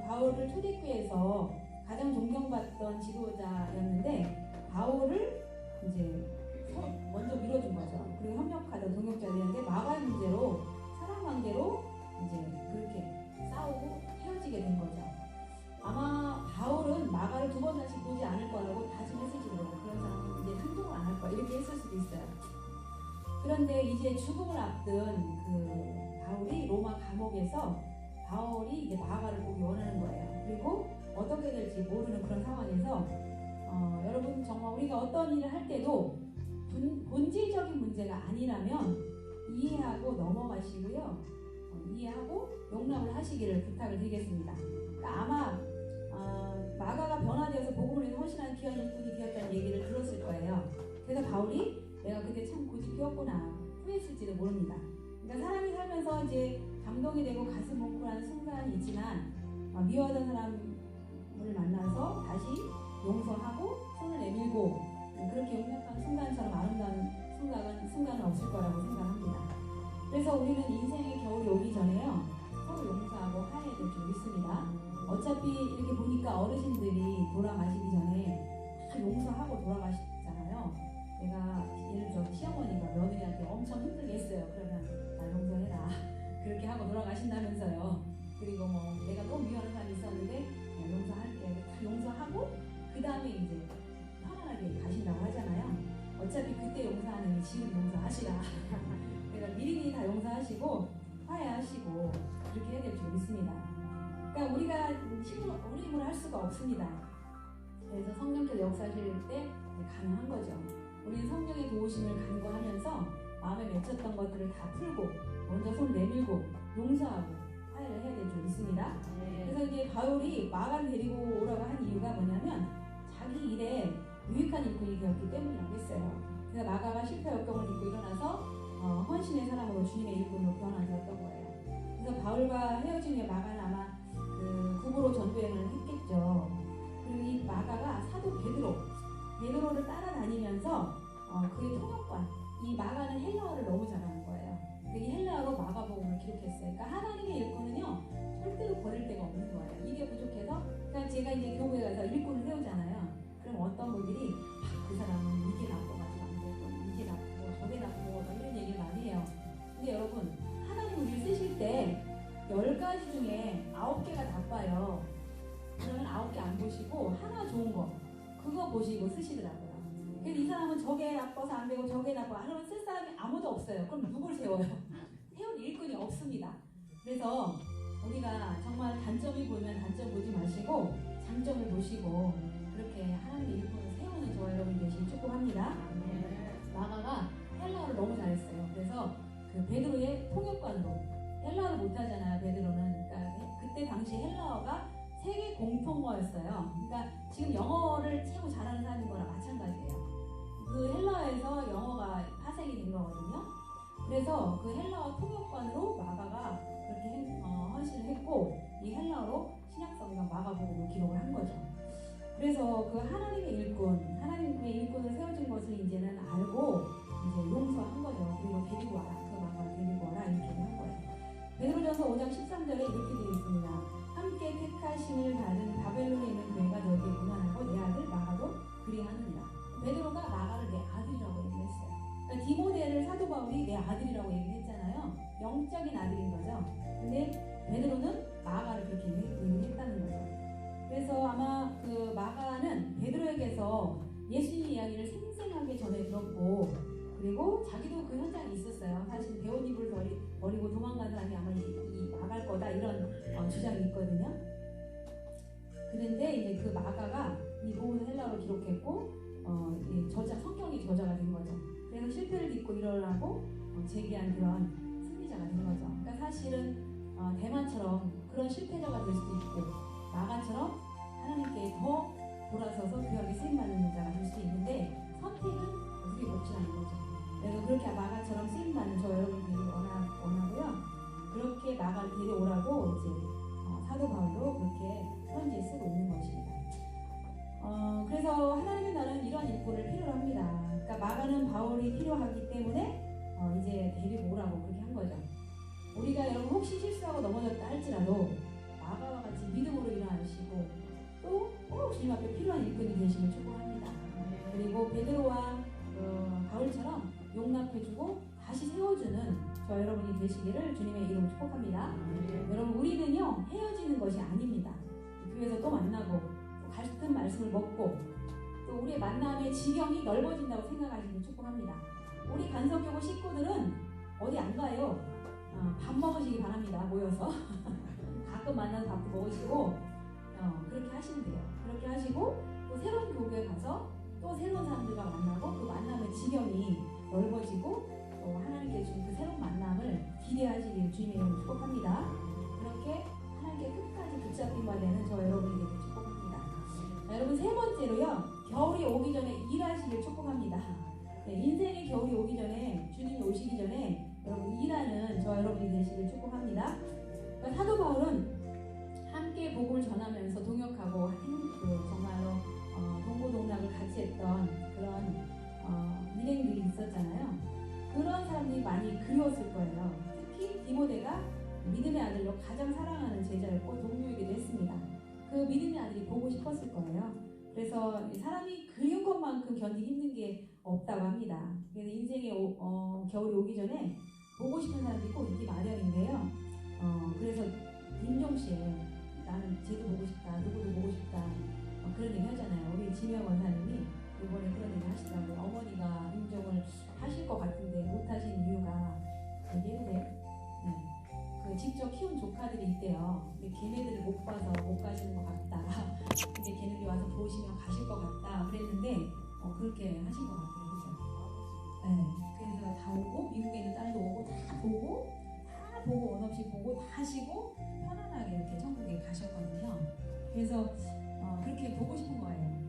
바울을 초대교회에서 가장 존경받던 지도자였는데 바울을 이제 먼저 밀어준 거죠. 그리고 협력하던 동역자들이었는데 마갈 문제로 사랑 관계로 이제 그렇게 싸우고 헤어지게 된 거죠. 아마 바울은 마가를 두 번 다시 보지 않을 거라고 다짐했을지도 몰라요. 그런 사람은 이제 행동을 안 할 거야 이렇게 했을 수도 있어요. 그런데 이제 죽음을 앞둔 그 바울이 로마 감옥에서 바울이 이제 마가를 보기 원하는 거예요. 그리고 어떻게 될지 모르는 그런 상황에서 여러분 정말 우리가 어떤 일을 할 때도 본질적인 문제가 아니라면 이해하고 넘어가시고요. 이해하고 용납을 하시기를 부탁을 드리겠습니다. 그러니까 아마 마가가 변화되어서 복음을 위해서 헌신하는 귀한 일꾼이 되었다는 얘기를 들었을 거예요. 그래서 바울이 내가 그때 참 고집 피웠구나 후회했을지도 모릅니다. 그러니까 사람이 살면서 이제 감동이 되고 가슴 뭉클한 순간이 있지만 미워하던 사람을 만나서 다시 용서하고 손을 내밀고 그렇게 용납한 순간처럼 아름다운 순간은 없을 거라고 생각합니다. 그래서 우리는 인생의 겨울이 오기 전에요 서로 용서하고 화해해야 될 줄 믿습니다. 어차피 이렇게 보니까 어르신들이 돌아가시기 전에 다 용서하고 돌아가시잖아요. 내가 예를 들어 시어머니가 며느리한테 엄청 힘들게 했어요. 그러면 나 용서해라 그렇게 하고 돌아가신다면서요. 그리고 뭐 내가 너무 미워하는 사람이 있었는데 그냥 용서할게 다 용서하고 그 다음에 이제 편안하게 가신다고 하잖아요. 어차피 그때 용서하는 게 지금 용서하시라. 그러니까 미리미리 다 용서하시고 화해하시고 그렇게 해야 될 줄 믿습니다. 그러니까 우리가 우리 힘으로 할 수가 없습니다. 그래서 성령께서 역사하실 때 가능한 거죠. 우리는 성령의 도우심을 간구하면서 마음에 맺혔던 것들을 다 풀고 먼저 손 내밀고 용서하고 화해를 해야 될 줄 믿습니다. 그래서 이제 바울이 마가를 데리고 오라고 한 이유가 뭐냐면 자기 일에 유익한 일꾼이 되었기 때문이라고 했어요. 그래서 마가가 실패 역경을 딛고 일어나서 헌신의 사람으로 주님의 일꾼으로 변화되었던 거예요. 그래서 바울과 헤어진 후에 마가는 아마 그 북으로 전도여행을 했겠죠. 그리고 이 마가가 사도 베드로를 따라다니면서 그의 통역관, 이 마가는 헬라어를 너무 잘하는 거예요. 이 헬라어로 마가복음을 기록했어요. 그러니까 하나님의 일꾼은요 절대로 버릴 데가 없는 거예요. 이게 부족해서 그러니까 제가 이제 교회에 가서 일꾼을 세우잖아요. 그럼 어떤 분들이 그 사람은 이게 나빠가지고 안 되고 이게 나쁘고 저게 나쁘고 이런 얘기를 많이 해요. 근데 여러분 하나님 우리를 쓰실 때 10가지 중에 9개가 나빠요. 그러면 9개 안 보시고 하나 좋은 거 그거 보시고 쓰시더라고요. 그래서 이 사람은 저게 나빠서 안 되고 저게 나빠 그러면 쓸 사람이 아무도 없어요. 그럼 누굴 세워요? 세울 일꾼이 없습니다. 그래서 우리가 정말 단점이 보이면 단점 보지 마시고 장점을 보시고 그렇게 하나님의 일꾼을 세우는 저와 여러분 되시길 축복합니다. 마가가 헬라어를 너무 잘했어요. 그래서 그 베드로의 통역관으로 헬라어를 못하잖아요. 베드로는. 그러니까 그때 당시 헬라어가 세계 공통어였어요. 그러니까 지금 영어를 최고 잘하는 사람인 거랑 마찬가지예요. 그 헬라어에서 영어가 파생이 된 거거든요. 그래서 그 헬라어 통역관으로 마가가 그렇게 헌신을 했고 이 헬라어로 신약성경 마가복음을 기록을 한 거죠. 그래서 그 하나님의 일꾼을 세워준 것을 이제는 알고 이제 용서한 거죠. 그리고 데리고 와라. 그 마가를 데리고 와라. 이렇게 한 거예요. 베드로전서 5장 13절에 이렇게 되어 있습니다. 함께 택하심을 받은 바벨론에 있는 교회가 너에게 고난하고 내 아들 마가도 그리하느니라. 베드로가 마가를 내 아들이라고 얘기했어요. 그러니까 디모데를 사도 바울이 내 아들이라고 얘기했잖아요. 영적인 아들인 거죠. 근데 베드로는 마가를 그렇게 얘기했다는 거죠. 그래서 아마 그 마가는 베드로에게서 예수님 이야기를 생생하게 전해 들었고 그리고 자기도 그 현장에 있었어요. 사실 배옷 입을 버리고 도망간 사람이 아마 이 마가일 거다 이런 주장이 있거든요. 그런데 이제 그 마가가 이 복음을 헬라어로 기록했고 성경이 저자가 된 거죠. 그래서 실패를 딛고 일어나고 재기한 그런 승리자가 된 거죠. 그러니까 사실은 대만처럼 그런 실패자가 될 수도 있고 마가처럼 하나님께 더 돌아서서 귀하게 쓰임받는 자가 될 수도 있는데 선택은 우리 몫이라는 거죠. 그래서 그렇게 마가처럼 쓰임받는 저 여러분이 되길 원하고요. 그렇게 마가를 데려오라고 이제 사도 바울도 그렇게 편지에 쓰고 있는 것입니다. 그래서 하나님의 나라는 이러한 일꾼을 필요로 합니다. 그러니까 마가는 바울이 필요하기 때문에 이제 데리고 오라고 그렇게 한 거죠. 우리가 여러분 혹시 실수하고 넘어졌다 할지라도 마가와 같이 믿음으로 일어나시고 또 주님 앞에 필요한 일꾼이 되시길 축복합니다. 그리고 베드로와 바울처럼 용납해주고 다시 세워주는 저 여러분이 되시기를 주님의 이름으로 축복합니다. 여러분 우리는요 헤어지는 것이 아닙니다. 교회에서 또 만나고 또 같은 말씀을 먹고 또 우리의 만남의 지경이 넓어진다고 생각하시길 축복합니다. 우리 간석교구 식구들은 어디 안 가요. 밥 먹으시기 바랍니다. 모여서 가끔 만나서 밥도 먹으시고 그렇게 하시면 돼요. 그렇게 하시고 또 새로운 교회에 가서 또 새로운 사람들과 만나고 그 만남의 지경이 넓어지고 또 하나님께 주신 그 새로운 만남을 기대하시길 주님의 이름으로 축복합니다. 그렇게 하나님께 끝까지 붙잡힌 바 되는 저 여러분이 되길 축복합니다. 자, 여러분 세 번째로요. 겨울이 오기 전에 일하시길 축복합니다. 네, 인생의 겨울이 오기 전에 주님이 오시기 전에 여러분 일하는 저 여러분이 되시길 축복합니다. 그러니까 사도 바울은 함께 복음을 전하면서 동역하고 정말로 동고동락을 같이 했던 그런 일행들이 있었잖아요. 그런 사람들이 많이 그리웠을 거예요. 특히 디모데가 믿음의 아들로 가장 사랑하는 제자였고 동료이기도 했습니다. 그 믿음의 아들이 보고 싶었을 거예요. 그래서 사람이 그리운 것만큼 견디기 힘든 게 없다고 합니다. 그래서 인생의 겨울이 오기 전에 보고 싶은 사람들이 꼭 있기 마련인데요. 그래서 임종실 나는 쟤도 보고 싶다, 누구도 보고 싶다 그런 얘기 하잖아요. 우리 지명 원사님이 이번에 그런 얘기 하시더라고요. 어머니가 임종을 하실 것 같은데 못하신 이유가 얘기해도 돼요? 네. 그 직접 키운 조카들이 있대요. 근데 걔네들을 못 봐서 못 가시는 것 같다. 근데 걔네들이 와서 보시면 가실 것 같다. 그랬는데 그렇게 하신 것 같아요. 그죠? 네. 그래서 다 오고 미국에 있는 딸도 오고 다 보고 원 없이 보고 다 하시고 편안하게 이렇게 천국에 가셨거든요. 그래서 그렇게 보고 싶은 거예요.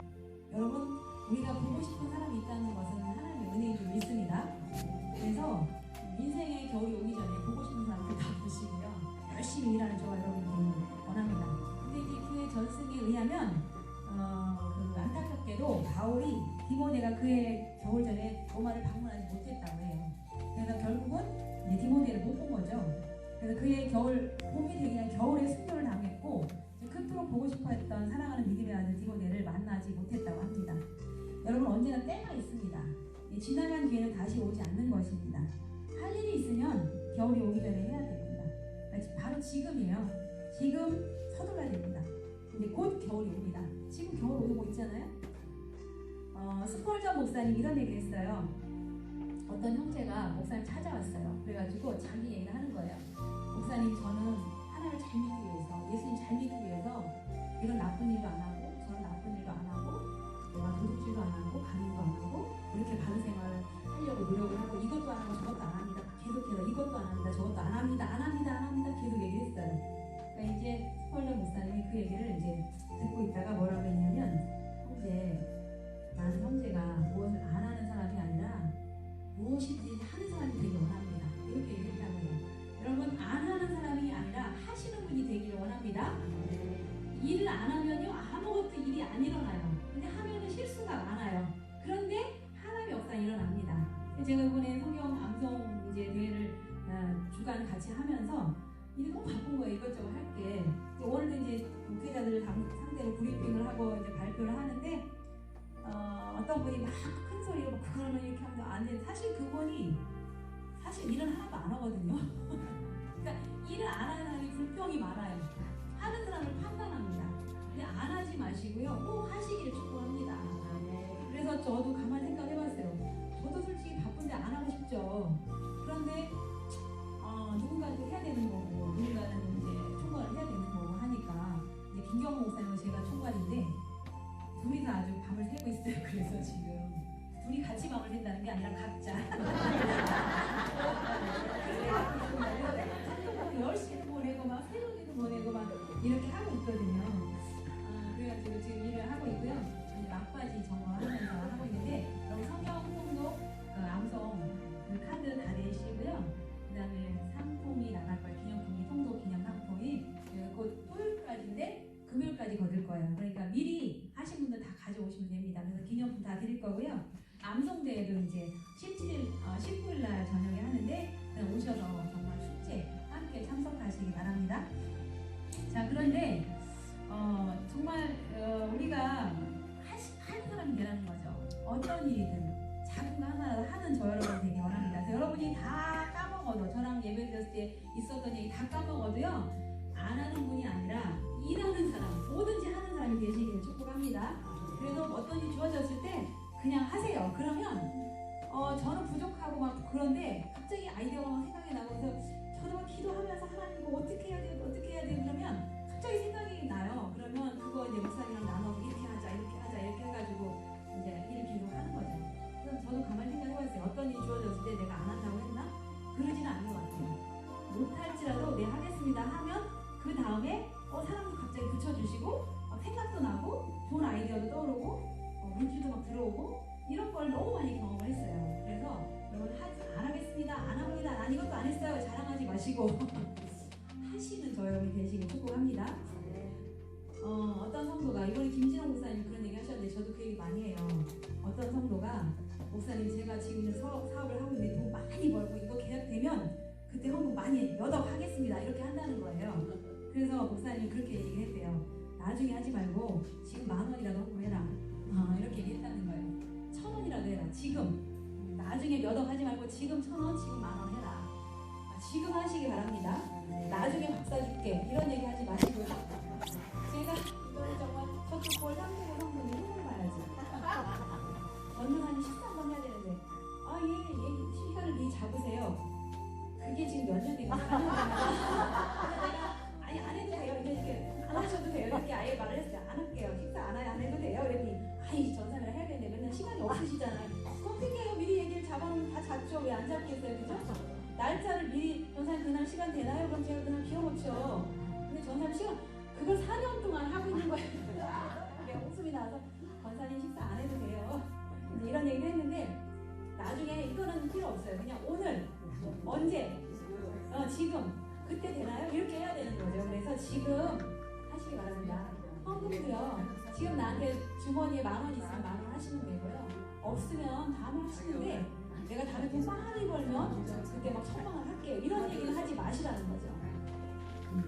여러분 우리가 보고 싶은 사람이 있다는 것은 하나님의 은혜인 줄 믿습니다. 그래서 인생의 겨울이 오기 전에 보고 싶은 사람들 다 보시고요. 열심히 일하는 저와 여러분이 원합니다. 근데 이제 교회 전승에 의하면 그 안타깝게도 바울이 디모데가 그의 겨울 전에 로마를 방문하지 못했다고 해요. 그래서 결국은 이제 디모데를 못 본 거죠. 그래서 그의 봄이 되기 전 겨울에 순교를 당했고 그토록 보고 싶어했던 사랑하는 믿음의 아들 디모데를 만나지 못했다고 합니다. 여러분 언제나 때가 있습니다. 지나간 기회는 다시 오지 않는 것입니다. 할 일이 있으면 겨울이 오기 전에 해야 됩니다. 바로 지금이에요. 지금 서둘러야 됩니다. 근데 곧 겨울이 옵니다. 지금 겨울 오고 있잖아요. 스펄전 목사님 이런 얘기를 했어요. 어떤 형제가 목사님 찾아왔어요. 그래가지고 자기 얘기를 하는 거예요. 목사님 저는 하나님을 잘 믿기 위해서 예수님 잘 믿기 위해서 이런 나쁜 일도 안 하고 저런 나쁜 일도 안 하고 내가 도둑질도 안 하고 간음도 안 하고 이렇게 바른 생활을 하려고 노력을 하고 이것도 안 하고 저것도 안 합니다. 계속해서 이것도 안 합니다. 저것도 안 합니다. 계속 얘기를 했어요. 그러니까 이제 스펄전 목사님이 그 얘기를 이제 듣고 있다가 뭐라고 했냐면 나는 형제가 무엇을 안 하는 사람이 아니라 무엇이든지 하는 사람이 되길 원합니다. 이렇게 얘기했다고 해요. 여러분 안 하는 사람이 아니라 하시는 분이 되기를 원합니다. 일을 안 하면요 아무것도 일이 안 일어나요. 근데 하면은 실수가 많아요. 그런데 하나님의 역사가 일어납니다. 제가 이번에 성경 암송 이제 대회를 주간 같이 하면서 일이 너무 바쁜 거예요. 이것저것 할게. 오늘도 이제 목회자들 상대로 브리핑을 하고 이제 발표를 하는데 어떤 분이 막 큰 소리로 막 그러면 이렇게 하면서 안 돼. 사실 그분이 일은 하나도 안 하거든요. 그러니까 일을 안 하는 사람이 불평이 많아요. 하는 사람을 판단합니다. 근데 안 하지 마시고요. 꼭 하시기를 축복합니다. 그래서 저도 가만히 생각해봤어요. 저도 솔직히 바쁜데 안 하고 싶죠. 그런데 누군가는 또 해야 되는 거고 누군가는 이제 총괄을 해야 되는 거고 하니까 이제 김경호 목사님은 제가 총괄인데 둘이 다 아주 밤을 새고 있어요. 그래서 지금 둘이 같이 밤을 샌다는 게 아니라 각자. 그래서 10시도 보내고 막 새벽에도 보내고 막 이렇게 하고 있거든요. 그래가지고 지금 일을 하고 있고요. 이제 막바지 점검하면서 하고 있는데 여러분 성경 홍보 암송 카드 다 내시고요. 그 다음에 상품이 나갈 거예요. 기념품이 통도 기념 상품이 곧 토요일까지인데 금요일까지 거둘 거예요. 그러니까 미리 하신 분들 다 가져오시면 됩니다. 그래서 기념품 다 드릴 거고요. 암송대회도 이제 19일 날 저녁에 하는데 오셔서 정말 축제 함께 참석하시기 바랍니다. 자 그런데 정말 우리가 하는 사람이 되라는 거죠. 어떤 일이든 작은 거 하나 하는 저 여러분 되기 원합니다. 그래서 여러분이 다 까먹어도 저랑 예배 드렸을 때 있었던 얘기 다 까먹어도요 안 하는 분이 아니라 일하는 사람, 뭐든지 하는 사람이 되시기를 축복합니다. 그래서 어떤 일이 주어졌을 때 그냥 하세요. 그러면 저는 부족하고 막 그런데 갑자기 아이디어가 막 생각이 나고 그래서 저도 막 기도하면서 하나님 이거 어떻게 해야 돼 그러면 갑자기 생각이 나요. 그러면 그거 이제 목사님이랑 나눠서 이렇게 하자 이렇게 해가지고 이제 일을 계속 하는 거죠. 그래서 저도 가만히 생각해봤어요. 어떤 일이 주어졌을 때 내가 안 한다고 했나? 그러지는 않는 것 같아요. 못할지라도 네 하겠습니다 하면 그 다음에 사람도 갑자기 붙여주시고 생각도 나고 좋은 아이디어도 떠오르고 문주도 막 들어오고 이런 걸 너무 많이 경험을 했어요. 그래서 여러분 안 하겠습니다, 안 합니다, 난 이것도 안 했어요 자랑하지 마시고 하시는 저 여러분이 되시길 축복합니다. 어떤 성도가 이번에 김진영 목사님 그런 얘기 하셨는데 저도 그 얘기 많이 해요. 어떤 성도가 목사님 제가 지금 사업을 하고 있는데 돈 많이 벌고 이거 계약되면 그때 헌금 많이 몇 억 하겠습니다 이렇게 한다는 거예요. 그래서 목사님이 그렇게 얘기를 했대요. 나중에 하지 말고 지금 10,000원이라도 헌금해라 이렇게 얘기했다는 거예요. 1,000원이라도 해라 지금. 나중에 몇 억 하지 말고 지금 1,000원 지금 10,000원 해라. 지금 하시기 바랍니다. 나중에 밥 사줄게 이런 얘기 하지 마시고요. 제가 이거를 정말 저쪽 볼 상태로 성분이 힘을 봐야지. 전능하니 13번 해야 되는데 얘 시간을 미리 잡으세요. 그게 지금 몇 년 된 거야? 내가 아니 안 해도 돼요. 이렇게 안 하셔도 돼요. 이렇게 아예 말을 했어요. 안 할게요. 식사 안 해도 돼요. 그랬더니 전산을 해야겠네. 맨날 시간이 없으시잖아요. 어떻게요? 미리 얘기를 잡아놓으면 다 잡죠. 왜 안 잡겠어요? 그죠? 날짜를 미리 전사님 그날 시간 되나요? 그럼 제가 그날 비워놓죠. 근데 전사님 시간 그걸 4년 동안 하고 있는 거예요. 내가 웃음이 나서 권사님 식사 안 해도 돼요. 이런 얘기를 했는데 나중에 이거는 필요 없어요. 그냥 오늘 언제 지금 그때 되나요? 이렇게 해야 되는 거죠. 그래서 지금 하시기 바랍니다. 헌금도요. 지금 나한테 주머니에 10,000원 있으면 10,000원 하시면 되고요. 없으면 다음에 하시는데 내가 다음에 돈 많이 벌면 그때 막 1,000,000원 할게요. 이런 얘기는 하지 마시라는 거죠.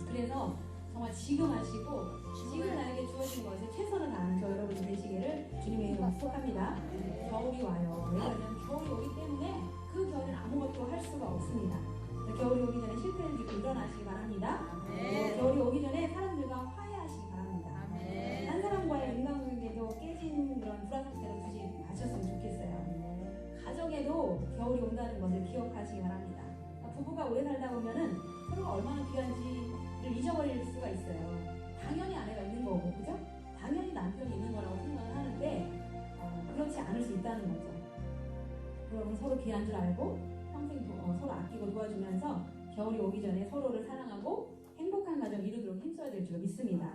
그래서 정말 지금 하시고 지금 나에게 주어진 것에 최선을 다하는 저 여러분이 되시기를 주님의 이름으로 축복합니다. 겨울이 와요. 왜냐하면 겨울이 오기 때문에 그 겨울은 아무것도 할 수가 없습니다. 겨울이 오기 전에 실패를 딛고 일어나시기 바랍니다. 겨울이 오기 전에 사람들과 화해하시기 바랍니다. 한 사람과의 인간관계도 깨진 그런 불안 상태로 두지 마셨으면 좋겠어요. 가정에도 겨울이 온다는 것을 기억하시기 바랍니다. 부부가 오래 살다 보면은 서로가 얼마나 귀한지를 잊어버릴 수가 있어요. 당연히 아내가 있는 거고, 그죠? 당연히 남편이 있는 거라고 생각을 하는데 그렇지 않을 수 있다는 거죠. 여러분 서로 귀한 줄 알고 평생 서로 아끼고 도와주면서 겨울이 오기 전에 서로를 사랑하고 행복한 가정 이루도록 힘써야 될 줄 믿습니다.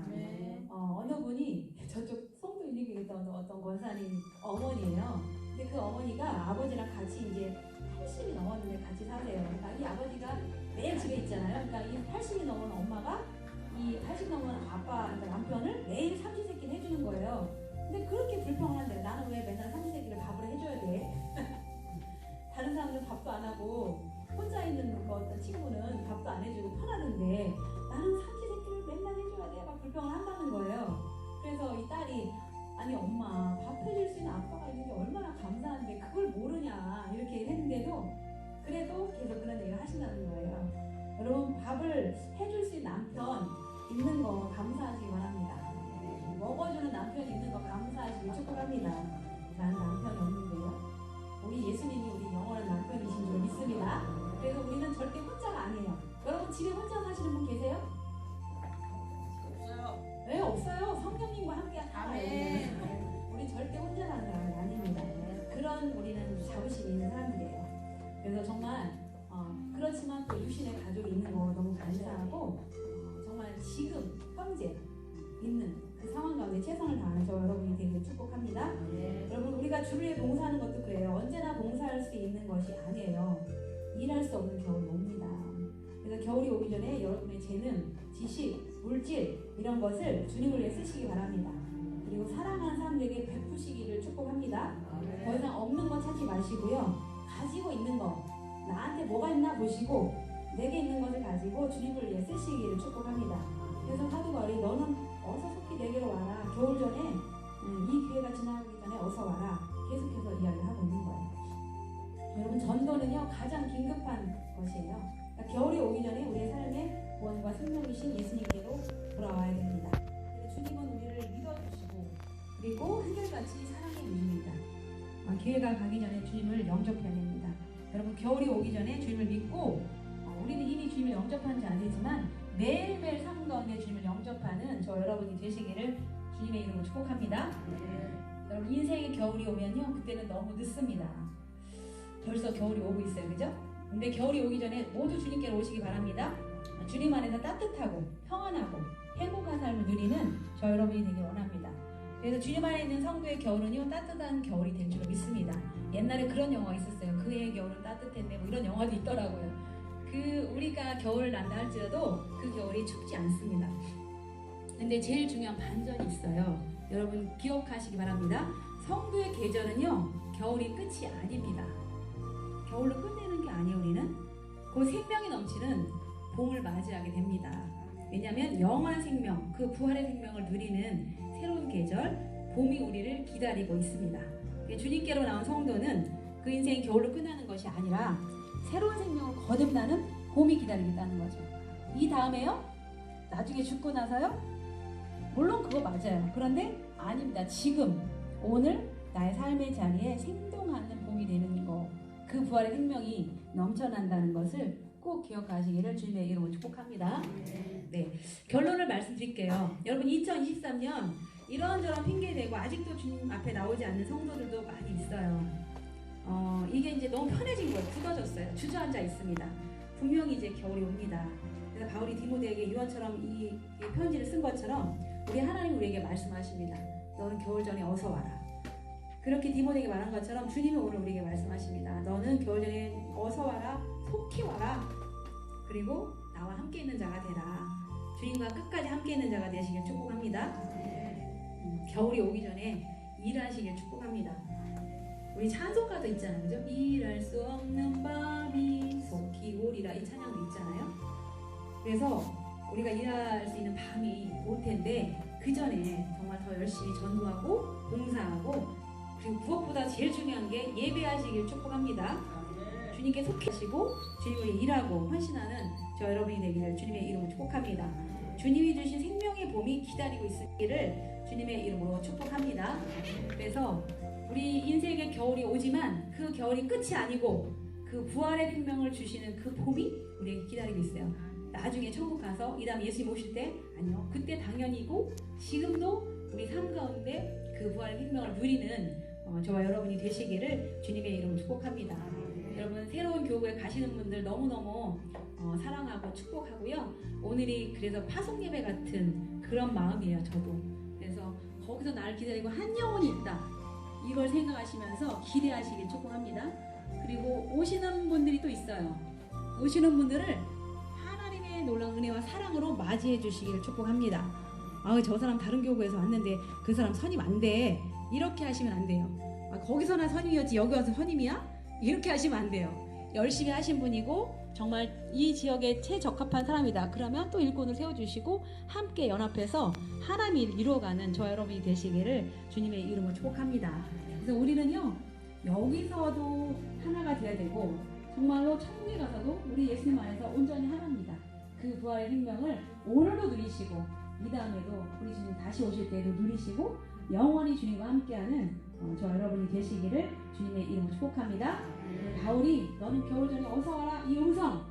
어느 분이 저쪽 송도 일리교에 있던 어떤 권사님 어머니예요. 근데 그 어머니가 아버지랑 같이 이제 80이 넘었는데 같이 사세요. 그러니까 이 아버지가 매일 집에 있잖아요. 그러니까 이 80이 넘은 엄마가 이 80 넘은 아빠, 그러니까 남편을 매일 삼시세끼를 해주는 거예요. 근데 그렇게 불평을 한대요. 나는 왜 맨날 삼시세끼를 밥을 해줘야 돼? 다른 사람들은 밥도 안 하고 혼자 있는 어떤 친구는 밥도 안 해주고 편하던데 나는 삼시세끼를 맨날 해줘야 돼? 막 불평을 한다는 거예요. 그래서 이 딸이 아니 엄마 밥 해줄 수 있는 아빠가 있는 게 얼마나 감사한데 그걸 모르냐 이렇게 했는데도 그래도 계속 그런 얘기를 하신다는 거예요. 여러분 밥을 해줄 수 있는 남편 있는 거 감사하시기 바랍니다. 먹어주는 남편 있는 거 감사하시길 축복합니다. 난 남편이 없는데요. 우리 예수님이 우리 영원한 남편이신 줄 믿습니다. 그래서 우리는 절대 혼자가 아니에요. 여러분 집에 혼자 사시는 분 계세요? 없어요. 네, 없어요. 성령님과 함께 살아요. 우리 절대 혼자 사는 사람이 아닙니다. 그런 우리는 자부심이 있는 사람들이에요. 그래서 정말 그렇지만 또 유신의 가족이 있는 거 너무 감사하고 정말 지금 현재 있는 그 상황 가운데 최선을 다하는 저 여러분이 되길 축복합니다. 여러분 우리가 주를 위해 봉사하는 것도 그래요. 언제나 봉사할 수 있는 것이 아니에요. 일할 수 없는 겨울이 옵니다. 그래서 겨울이 오기 전에 여러분의 재능, 지식, 물질 이런 것을 주님을 위해 쓰시기 바랍니다. 그리고 사랑하는 사람들에게 베푸시기를 축복합니다. 더 이상 없는 거 찾지 마시고요. 가지고 있는 거 나한테 뭐가 있나 보시고 내게 있는 것을 가지고 주님을 위해 쓰시기를 축복합니다. 그래서 사도바울이 너는 어서 속히 내게로 와라. 겨울 전에 이 기회가 지나가기 전에 어서 와라. 계속해서 이야기를 하고 있는 거예요. 여러분 전도는요 가장 긴급한 것이에요. 그러니까 겨울이 오기 전에 우리의 삶의 구원과 생명이신 예수님께로 돌아와야 됩니다. 그래서 주님은 우리를 믿어주시고 그리고 한결같이 사랑해 주십니다. 기회가 가기 전에 주님을 영접해야 됩니다. 여러분 겨울이 오기 전에 주님을 믿고 우리는 이미 주님을 영접한 지 아니지만 매일매일 삶 가운데 주님을 영접하는 저 여러분이 되시기를 주님의 이름으로 축복합니다. 여러분 인생의 겨울이 오면요 그때는 너무 늦습니다. 벌써 겨울이 오고 있어요, 그죠? 근데 겨울이 오기 전에 모두 주님께로 오시기 바랍니다. 주님 안에서 따뜻하고 평안하고 행복한 삶을 누리는 저 여러분이 되길 원합니다. 그래서 주님 안에 있는 성도의 겨울은요 따뜻한 겨울이 될 줄로 믿습니다. 옛날에 그런 영화가 있었어요. 그의 겨울은 따뜻했네 뭐 이런 영화도 있더라고요. 우리가 겨울을 난다 할지라도 그 겨울이 춥지 않습니다. 근데 제일 중요한 반전이 있어요. 여러분 기억하시기 바랍니다. 성도의 계절은요 겨울이 끝이 아닙니다. 겨울로 끝내는 게 아니에요. 우리는 그 생명이 넘치는 봄을 맞이하게 됩니다. 왜냐하면 영원한 생명, 그 부활의 생명을 누리는 새로운 계절, 봄이 우리를 기다리고 있습니다. 주님께로 나온 성도는 그 인생이 겨울로 끝나는 것이 아니라 새로운 생명을 거듭나는 봄이 기다리겠다는 거죠. 이 다음에요? 나중에 죽고 나서요? 물론 그거 맞아요. 그런데 아닙니다. 지금, 오늘 나의 삶의 자리에 생동하는 봄이 되는 거, 그 부활의 생명이 넘쳐난다는 것을 꼭 기억하시기를 주님의 이름으로 축복합니다. 네, 결론을 말씀드릴게요. 여러분 2023년 이런저런 핑계대고 아직도 주님 앞에 나오지 않는 성도들도 많이 있어요. 이게 이제 너무 편해진 거예요. 굳어졌어요. 주저앉아 있습니다. 분명히 이제 겨울이 옵니다. 그래서 바울이 디모데에게 유언처럼 이 편지를 쓴 것처럼 우리 하나님 우리에게 말씀하십니다. 너는 겨울 전에 어서 와라. 그렇게 디모데에게 말한 것처럼 주님이 오늘 우리에게 말씀하십니다. 너는 겨울 전에 어서 와라. 속히 와라. 그리고 나와 함께 있는 자가 되라. 주님과 끝까지 함께 있는 자가 되시길 축복합니다. 겨울이 오기 전에 일하시길 축복합니다. 우리 찬송가도 있잖아요. 그죠? 일할 수 없는 밤이 속히 오리라 이 찬양도 있잖아요. 그래서 우리가 일할 수 있는 밤이 올 텐데 그 전에 정말 더 열심히 전도하고 봉사하고 그리고 무엇보다 제일 중요한 게 예배하시길 축복합니다. 주님께 속하시고 주님을 일하고 헌신하는 저 여러분이 되기를 주님의 이름으로 축복합니다. 주님이 주신 생명의 봄이 기다리고 있기를 주님의 이름으로 축복합니다. 그래서 우리 인생의 겨울이 오지만 그 겨울이 끝이 아니고 그 부활의 생명을 주시는 그 봄이 우리에게 기다리고 있어요. 나중에 천국 가서 이 다음 예수님 오실 때 아니요. 그때 당연히고 지금도 우리 삶 가운데 그 부활의 생명을 누리는 저와 여러분이 되시기를 주님의 이름으로 축복합니다. 여러분 새로운 교회에 가시는 분들 너무너무 사랑하고 축복하고요. 오늘이 그래서 파송 예배 같은 그런 마음이에요. 저도. 그래서 거기서 나를 기다리고 한 영혼이 있다. 이걸 생각하시면서 기대하시길 축복합니다. 그리고 오시는 분들이 또 있어요. 오시는 분들을 하나님의 놀라운 은혜와 사랑으로 맞이해 주시기를 축복합니다. 저 사람 다른 교회에서 왔는데 그 사람 선임 안 돼. 이렇게 하시면 안 돼요. 거기서나 선임이었지 여기 와서 선임이야? 이렇게 하시면 안 돼요. 열심히 하신 분이고 정말 이 지역에 최적합한 사람이다. 그러면 또 일꾼을 세워주시고 함께 연합해서 하나님을 이루어가는 저 여러분이 되시기를 주님의 이름으로 축복합니다. 그래서 우리는요 여기서도 하나가 돼야 되고 정말로 천국에 가서도 우리 예수님 안에서 온전히 하나입니다. 그 부활의 생명을 오늘도 누리시고 이 다음에도 우리 주님 다시 오실 때도 누리시고 영원히 주님과 함께하는 저 여러분이 되시기를 주님의 이름으로 축복합니다. 바울이 너는 겨울 전에 어서 와라 이 음성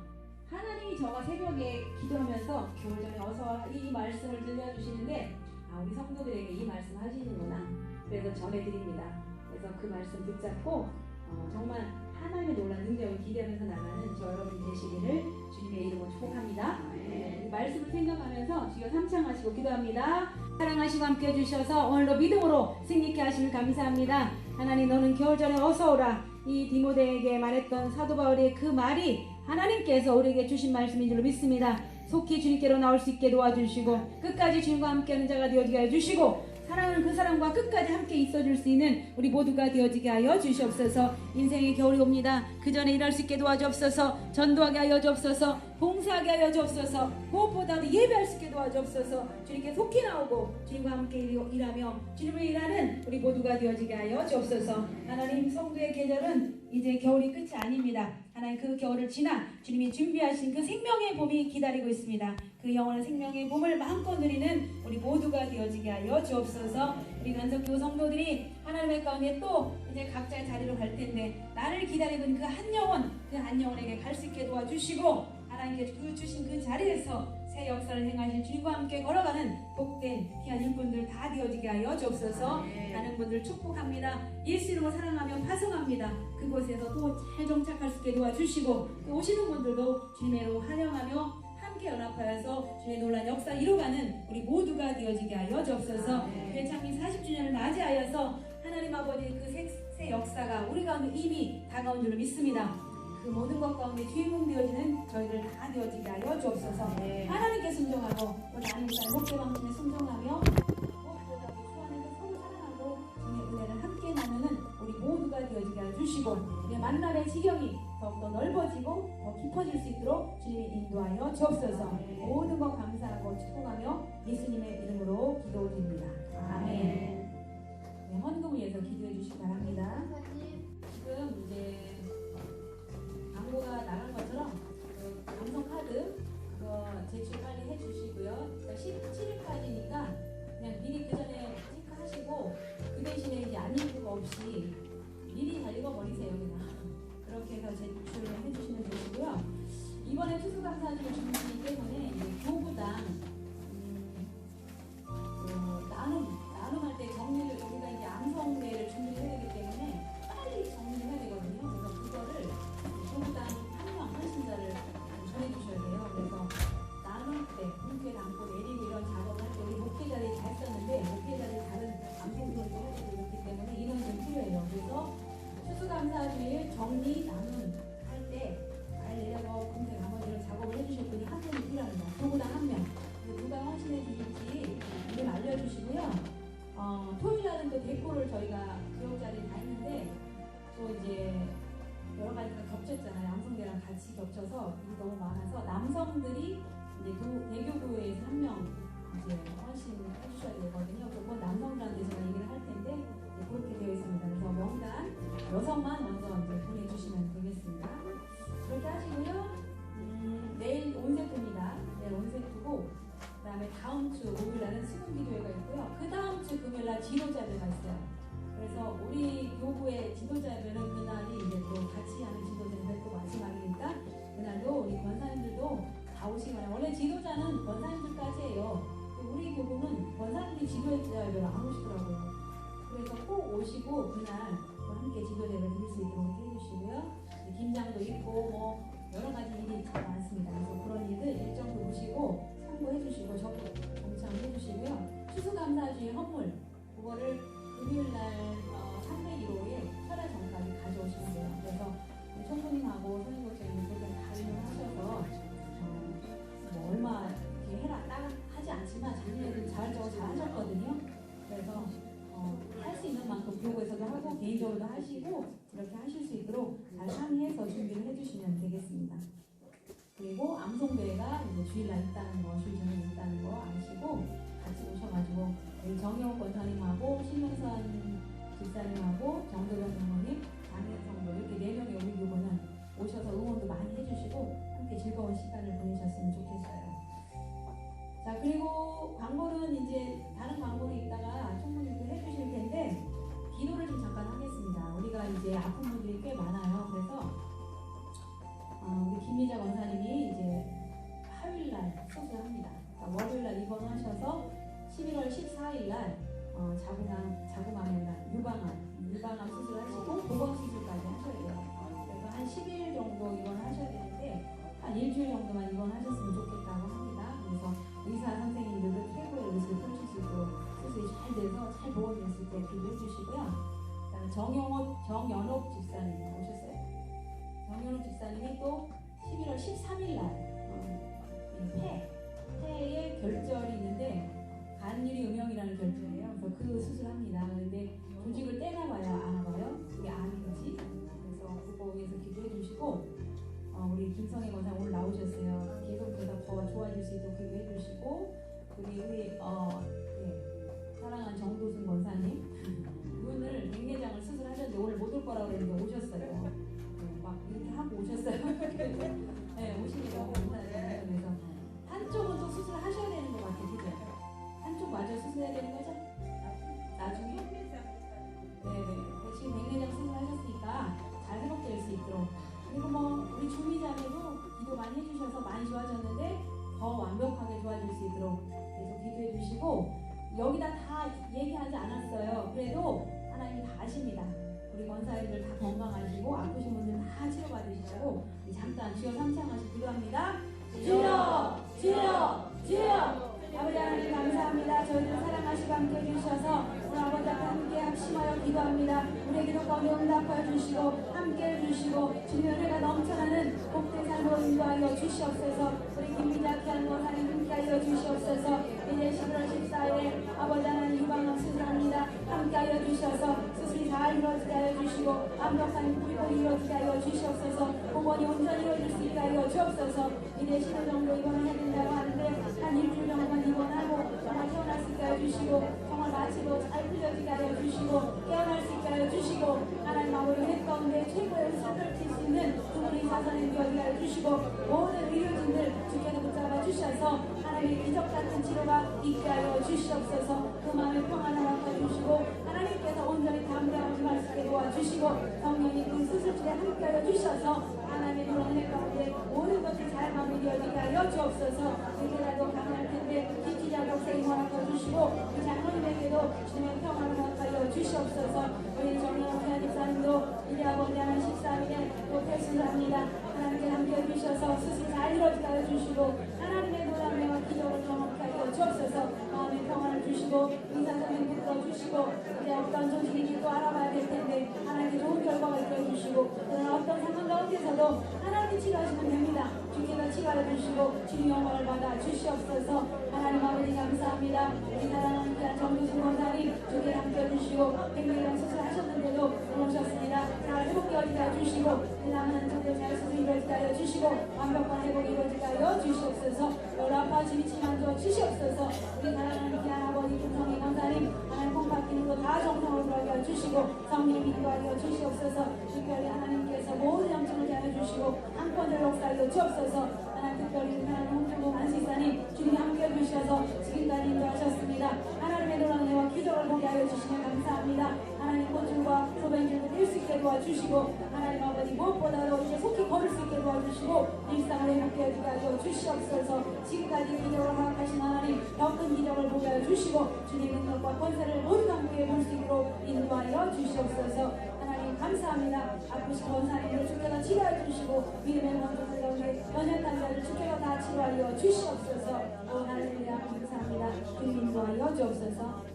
하나님이 저가 새벽에 기도하면서 겨울 전에 어서 와라 이 말씀을 들려주시는데 우리 성도들에게 이 말씀 하시는구나. 그래서 전해드립니다. 그래서 그 말씀 붙잡고 정말 하나님의 놀라운 능력을 기대하면서 나가는 저 여러분이 되시기를 주님의 이름으로 축복합니다. 이 말씀을 생각하면서 주여 삼창하시고 기도합니다. 사랑하시고 함께 해주셔서 오늘도 믿음으로 승리케 하시면 감사합니다. 하나님 너는 겨울 전에 어서 오라 이 디모데에게 말했던 사도 바울의 그 말이 하나님께서 우리에게 주신 말씀인 줄로 믿습니다. 속히 주님께로 나올 수 있게 도와주시고 끝까지 주님과 함께하는 자가 되어지게 해주시고 사랑하는 그 사람과 끝까지 함께 있어줄 수 있는 우리 모두가 되어지게 하여 주시옵소서. 인생의 겨울이 옵니다. 그 전에 일할 수 있게 도와주옵소서. 전도하게 하여 주옵소서. 봉사하게 하여 주옵소서. 무엇보다도 예배할 수 있게 도와주옵소서. 주님께 속히 나오고 주님과 함께 일하며 주님을 일하는 우리 모두가 되어지게 하여 주옵소서. 하나님, 성도의 계절은 이제 겨울이 끝이 아닙니다. 하나님, 그 겨울을 지나 주님이 준비하신 그 생명의 봄이 기다리고 있습니다. 그 영원한 생명의 봄을 마음껏 누리는 우리 모두가 되어지게 하여 주옵소서. 우리 간석교우 성도들이 하나님의 가운데 또 이제 각자의 자리로 갈 텐데, 나를 기다리고 있는 그 한 영혼에게 갈 수 있게 도와주시고, 하나님께 주신 그 자리에서 새 역사를 행하실 주님과 함께 걸어가는 복된 귀한 일꾼들 다 되어지게 하여 주옵소서. 가는 분들 축복합니다. 예수 이름으로 사랑하며 파송합니다. 그곳에서 또 잘 정착할 수 있게 도와주시고, 또 오시는 분들도 주님으로 환영하며 함께 연합하여서 주의 놀라운 역사 이루어가는 우리 모두가 되어지게 하여 주옵소서. 교회 창립 40주년을 맞이하여서 하나님 아버지의 그 새 역사가 우리 가운데 이미 다가온 줄을 믿습니다. 그 모든 것 가운데 주인공 되어지는 저희들 다 되어지게 하여 주옵소서. 하나님께 순종하고 우리 하나님의 목표 방침에 순종하며 무엇보다도 주 안에서 서로 사랑하고 주님의 은혜를 함께 나누는 우리 모두가 되어지게 하여 주시고, 우리의 만남의 지경이 더욱더 넓어지고 더 깊어질 수 있도록 주님이 인도하여 주옵소서. 모든 것 감사하고 축복하며 예수님의 이름으로 기도드립니다. 아멘. 네, 헌금을 위해서 기도해 주시기 바랍니다. 지금 이제 광고가 나간 것처럼 그 감성카드 그거 제출 빨리 해주시고요. 17일까지니까 그냥 미리 그 전에 체크하시고, 그 대신에 이제 안 읽을 거 없이 미리 다 읽어버리세요. 그냥 그렇게 해서 제출을 해주시면 되시고요. 이번에 추수감사절을 준비하기 때문에 이제 교구당 나눔할 때 정리를, 우리가 이제 암성대를 준비를 해야 되기 때문에 빨리 정리를 해야 되거든요. 그래서 그거를 교구당 한 명 헌신자를 전해주셔야 돼요. 그래서 나눌 때 봉투에 담고 내리고 이런 작업을 할 때 우리 목회자들이 다 했었는데, 목회자들이 다른 암송들도 해야 되고 있기 때문에 인원이 좀 필요해요. 그래서 추수감사주일 정리 나눔 할 때 잘 내려서 봉투에 담아 이런 작업을 해주실 분이 한 분이 필요합니다. 교구당 한 명. 누가 헌신해 주실지 이름 알려주시고요. 토요일 날은 또 대포를 저희가 기억자리 다 했는데, 또 이제 여러 가지가 겹쳤잖아요. 양성대랑 같이 겹쳐서 일이 너무 많아서 남성들이 이제 대교구에서 한 명 이제 헌신해 주셔야 되거든요. 그건 남성들한테 제가 얘기를 할 텐데 그렇게 되어 있습니다. 그래서 명단 여성만 먼저 이제 보내주시면 되겠습니다. 그렇게 하시고요. 내일 온세트입니다. 내일 온세트고, 그 다음에 다음 주 목요일날은 수금기도회가 있고요. 그 다음 주 금요일날 지도자들가 있어요. 그래서 우리 교구의 지도자들은 그날이 이제 또 같이 하는 지도자들 또 마지막이니까 그날도 우리 권사님들도 다 오시거나, 원래 지도자는 권사님들까지예요. 우리 교구는 권사님들이 지도자들 안 오시더라고요. 그래서 꼭 오시고 그날 또 함께 지도자를 드릴 수 있도록 해주시고요. 김장도 있고 뭐 여러 가지 일이 참 많습니다. 그래서 그런 일들 일정도 보시고 참고해 주시고 적극 동참해 주시고요. 추수감사주의 헌물 그거를 금요일날 301호에 철야 전까지 가져오시면 돼요. 그래서 총무님하고 선임국장님 그때 다 일하셔서 뭐 얼마 이렇게 해라 딱 하지 않지만 작년에도 자발적으로 잘 하셨거든요. 그래서 할 수 있는 만큼 교구에서도 하고 개인적으로도 하시고 이렇게 하실 수 있도록 잘 상의해서 준비를 해주시면 되겠습니다. 그리고 암송대회가 이제 주일날 있다는 거, 주일 전에 있다는 거 아시고 같이 오셔가지고 정영 권사님하고 신명선 집사님하고 정도경 장모님, 장현 성도 이렇게 4명의 우리 교구는 오셔서 응원도 많이 해주시고 함께 즐거운 시간을 보내셨으면 좋겠어요. 자, 그리고 광고는 이제 다른 광고는 있다가 총무님도 해주실 텐데 기도를 좀 잠깐 하겠습니다. 우리가 이제 아픈 분들이 꽤 많아요. 그래서 우리 김미자 권사님이 이제 화요일날 수술합니다. 그러니까 월요일날 입원하셔서 11월 14일날 자궁암이나 유방암 수술하시고 보건 수술까지 하셔야 돼요. 그래서 한 10일 정도 입원하셔야 되는데 한 일주일 정도만 입원하셨으면 좋겠다고 합니다. 그래서 의사 선생님들도 최고의 의식을 펼칠 수 있도록 수술이 잘 돼서 잘 보건됐을 때 기도해 주시고요. 그다음에 정연옥 집사님 오셨어요? 정연옥 집사님이 또 11월 13일날 폐에 결절이 있는데 간유리 음영이라는 결정이에요. 그래서 그 수술합니다. 근데 조직을 떼나봐야 아나봐요. 이게 암인지. 그래서 그거 위해서 기도해 주시고 우리 김성애 권사 오늘 나오셨어요. 계속해서 더 좋아질 수 있도록 기도해 주시고 우리 사랑하는 정도순 권사님 오늘 백내장을 수술하셨는데 오늘 못 올 거라고 그랬는데 오셨어요. 막 이렇게 하고 오셨어요. 네, 오시니까 감사해요. 그래서 한쪽은 또 수술하셔야 되는 것 같아요. 그죠? 한쪽 마저 수술해야 되는 거죠? 나중에? 네네. 지금 백내장 수술하셨으니까 잘 회복될 수 있도록. 그리고 우리 주미자매도 기도 많이 해주셔서 많이 좋아졌는데 더 완벽하게 좋아질 수 있도록 계속 기도해 주시고 여기다 다 얘기하지 않았어요. 그래도 하나님이 다 아십니다. 우리 권사님들 다 건강하시고 아프신 분들 다 치료받으시라고 잠깐 주여 삼창하시 기도합니다. 주여! 주여! 주여! 아버지 하나님 감사합니다. 저희들 사랑하시고 함께 해주셔서 오늘 아버지 앞에 함께 합심하여 기도합니다. 우리의 기도 가운데 응답하여 주시고 함께 해주시고 주님의 은혜가 넘쳐나는 복된 삶으로 인도하여 주시옵소서. 우리 김미자 귀한 권사님 함께하여 주시옵소서. 이제 11월 14일에 아버지 하나님 유방암 수술합니다. 함께하여 주셔서 수술이 잘 이루어지게 하여 주시고 완벽한 회복이 이루어지게 하여 주시옵소서. 공원이 온전히 이루어질 수 있게 하여 주옵소서. 이제 10일 정도 입원을 해야 된다고 하는데 한 일주일 정도만 입원하고 정말 태어날 수 있게 하여 주시고 정말 마치고 잘 풀려지게 하여 주시고 깨어날 수 있게 하여 주시고 하나님 아버지 회 가운데 최고의 수술을 칠 수 있는 그분의 사선에 되어지게 하여 주시고 모든 의료진들 주께서 붙잡아 주셔서 하나님의 기적 같은 치료가 있게 하여 주시옵소서. 그 마음의 평안을 맡아 주시고 하나님께서 온전히 담대하고 말씀에 도와주시고 성령이 그 수술실에 함께하여 주셔서 하나님의 그런 은혜 가운데 모든 것이 잘 마무리되어지게 하여 주옵소서. 이제라도 강할 텐데 지키자 독생이 허락하여 주시고 그 장로님에게도 주님의 평안을 허락하여 주시옵소서. 우리 정령 부야 집사님도 이제 아버지 하나님 13일에 또 퇴수를 합니다. 하나님께 함께해 주셔서 수술 잘 이루어지게 하여 주시고 하나님의 노람과 기적을 경험하게 하여 주옵소서. 마음의 평안을 주시고 의사선생 붙들어주시고 이제 어떤 조직인지 또 알아봐야 될 텐데 하나님께 좋은 결과가 있게 해주시고 그러나 어떤 상황 가운데서도 하나님이 치료하시면 됩니다. 주께서 치료해 주시고 주님 영광을 받아 주시옵소서. 하나님 아버지 감사합니다. 우리 사랑하는 귀한 정두순 권사님 주께 함께해 주시고 백내장 수술하셨는데도 오셨습니다. 잘 회복되어지게 하여 주시고 남은 정도 잘 수술 이루어지게 하여 주시고 완벽한 회복이 이루어지게 하여 주시옵소서. 여러 아파 지미치 만져 주시옵소서. 우리 사랑하는 귀한 아버지 김성희 권사님 하나님 콩팥기능도 다 정상으로 들어가게 하여 주시고 성령 인도하여 주시옵소서. 특별히 하나님께서 모든 영청을 하여 주시고 한권을 역사하여 주옵소서. 하나님 특별히 하나님 홍준국 안식사님 주님이 함께해 주셔서 지금까지 인도하셨습니다. 하나님의 놀라운 은혜와 기적을 보게 하여 주시면 감사합니다. 하나님 꽃줄과 소변줄도 뗄 수 있게 도와주시고 하나님 아버지 무엇보다도 이제 속히 걸을 수 있게 도와주시고 일상을 행복하게 하여 주시옵소서. 지금까지 기적을 허락하신 하나님 더 큰 기적을 보게 하여 주시고 주님의 능력과 권세를 모두 강구해 볼 수 있도록 인도하여 주시옵소서. 하나님 감사합니다. 아프신 권사님을 주께서 치료해 주시고 믿음의 원조들 가운데 연약한 자를 주께서 다 치료하여 주시옵소서. 오 할렐루야 감사합니다. 주님 인도하여 주옵소서.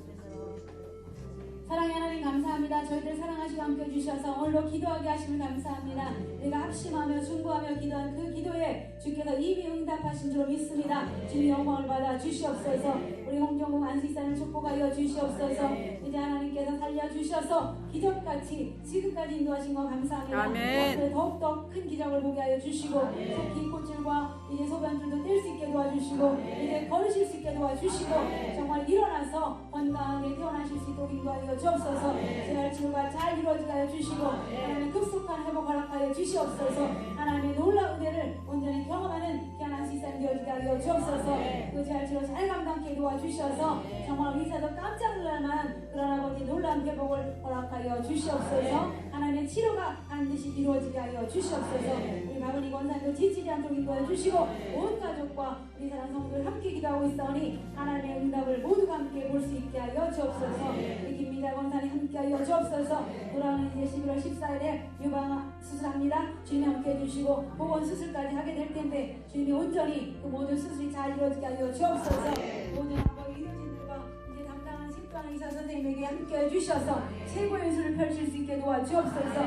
사랑의 하나님 감사합니다. 저희들 사랑하시고 함께 해주셔서 오늘도 기도하게 하시면 감사합니다. 우리가 합심하며 중보하며 기도한 그 기도에 주께서 이미 응답하신 줄 믿습니다. 주님 영광을 받아 주시옵소서. 우리 홍정국 안식사를 축복하여 주시옵소서. 이제 하나님께서 살려주셔서 기적같이 지금까지 인도하신 거 감사합니다. 아멘. 더욱더 큰 기적을 보게 하여 주시고 속히 꽃줄과 이제 소변줄도 뗄 수 있게 도와주시고 이제 걸으실 수 있게 도와주시고 정말 일어나서 건강하게 태어나실 수 있도록 인도하여 주옵소서. 재활 치료가 잘 이루어지게 하여 주시고 하나님의 급속한 회복 허락하여 주시옵소서. 하나님의 놀라운 은혜를 온전히 경험하는 귀한 시스템 되어지게 하여 주옵소서. 그 재활 치료 잘 감당케 도와주셔서 정말 의사도 깜짝 놀랄만한 그런 아버지 놀라운 회복을 허락하여 주시옵소서. 하나님의 치료가 반드시 이루어지게 하여 주시옵소서. 우리 박은희 권사님도 지치지 않도록 인도해 주시고 온 가족과 우리 사랑 성도들 함께 기도하고 있사오니 하나님의 응답을 모두가 함께 볼 수 있게 하여 주옵소서. 우리 김미자 권사님 함께 하여 주옵소서. 돌아오는 이제 11월 14일에 유방암 수술합니다. 주님이 함께 해주시고 보건 수술까지 하게 될 텐데 주님이 온전히 그 모든 수술이 잘 이루어지게 하여 주옵소서. 모든 아버지 의료진들과 이제 담당하는 식도하는 의사 선생님에게 함께 해주셔서 최고의 수술을 펼칠 수 있게 도와주옵소서.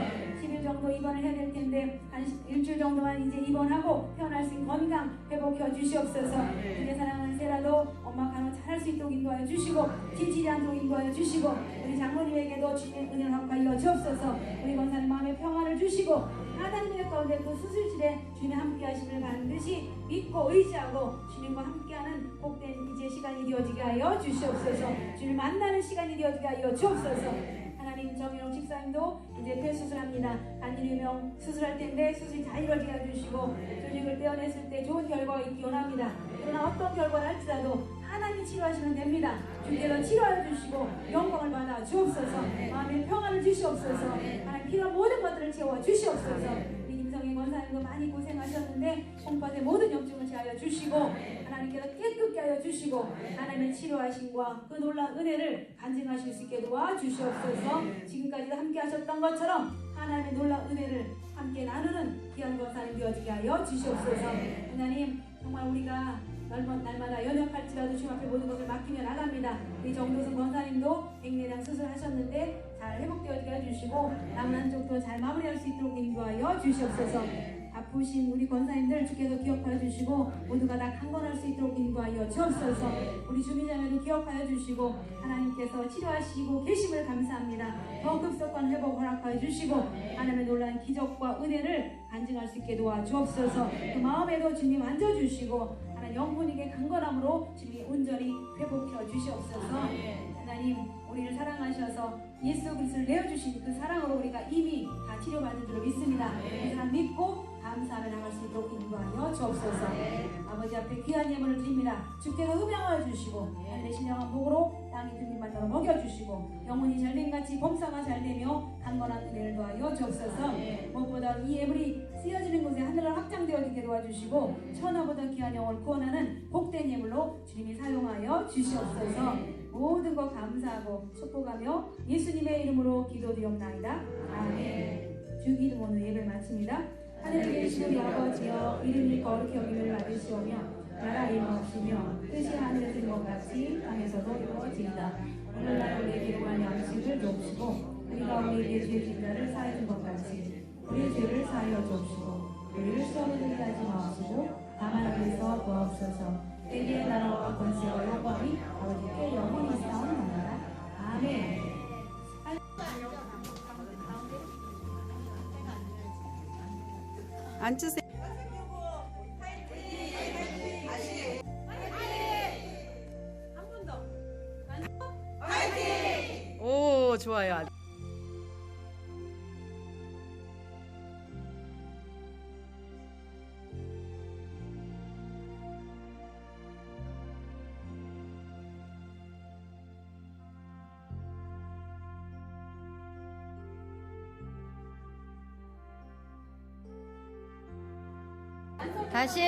일주일 정도 입원을 해야 될 텐데 한 일주일 정도만 이제 입원하고 태어날 수 있는 건강 회복해 주시옵소서. 우리 사랑하는 세라도 엄마 간호 잘할 수 있도록 인도하여 주시고 지치지 않도록 인도하여 주시고 우리 장모님에게도 주님의 은혜를 허락하여 주옵소서. 우리 권사님 마음의 평안을 주시고 하나님의 가운데 그 수술실에 주님의 함께 하심을 반드시 믿고 의지하고 주님과 함께하는 복된 이제 시간이 되어지게 하여 주시옵소서. 주님 만나는 시간이 되어지게 하여 주옵소서. 하나님 정인홍 집사님도 이제 폐수술합니다. 간이유명 수술할 텐데 수술이 잘 이루어지게 해주시고 조직을 떼어냈을 때 좋은 결과가 있기 원합니다. 그러나 어떤 결과를 할지라도 하나님 치료하시면 됩니다. 주께서 치료해 주시고 영광을 받아 주옵소서. 마음의 평안을 주시옵소서. 하나님 필요한 모든 것들을 채워 주시옵소서. 김성희 권사님도 많이 고생하셨는데 콩팥의 모든 염증을 제하여 주시고 하나님께서 깨끗게 하여 주시고 하나님의 치료하심과 그 놀라운 은혜를 간증하실 수 있게 도와주시옵소서. 지금까지도 함께 하셨던 것처럼 하나님의 놀라운 은혜를 함께 나누는 귀한 권사님 되어지게 하여 주시옵소서. 하나님 정말 우리가 날마다 연약할지라도 주님 앞에 모든 것을 맡기며 나갑니다. 우리 정도승 권사님도 백내장 수술하셨는데 잘 회복되어지게 해주시고 남은 한쪽도 잘 마무리할 수 있도록 인도하여 주시옵소서. 아프신 우리 권사님들 주께서 기억하여 주시고 모두가 다 강건할 수 있도록 인도하여 주옵소서. 우리 주민자매도 기억하여 주시고 하나님께서 치료하시고 계심을 감사합니다. 더 급속한 회복 허락하여 주시고 하나님의 놀라운 기적과 은혜를 간증할 수 있게 도와주옵소서. 그 마음에도 주님 앉아주시고 하나님 영혼에게 강건함으로 주님이 온전히 회복해 주시옵소서. 하나님 우리를 사랑하셔서 예수 그리스도를 내어주신 그 사랑으로 우리가 이미 다 치료받은 줄 믿습니다. 그 사람 믿고 감사하며 나갈 수 있도록 인도하여 주옵소서. 아버지 앞에 귀한 예물을 드립니다. 주께서 흠양하여 주시고 하늘의 신령한 복으로 땅의 주민만으로 먹여주시고 영혼이 잘됨같이 범사가 잘되며 강건한 은혜를 도하여 주옵소서. 무엇보다 이 예물이 쓰여지는 곳에 하늘을 확장되어지게 도와주시고 천하보다 귀한 영혼을 구원하는 복된 예물로 주님이 사용하여 주시옵소서. 모든 것 감사하고 축복하며 예수님의 이름으로 기도드리옵나이다. 아멘. 주기도 오늘 예배 마칩니다. 하늘에 계신 우리 아버지여 이름이 거룩히 여김을 받으시오며 나라 임하시며 뜻이 하늘에서 이룬 것 같이 땅에서도 이루어지이다. 오늘날 우리에게 일용할 양식을 주옵시고 우리가 우리에게 죄 진 자를 사해 준 것 같이 우리의 죄를 사하여 주옵시고 우리를 시험에 들게 하지 마옵시고 다만 우리에서 구하옵소서. 대기의 나라와 권세와 영광이 아버지께 영원히 있사옵나이다. 아멘. 앉으세요. 오, 좋아요. 다시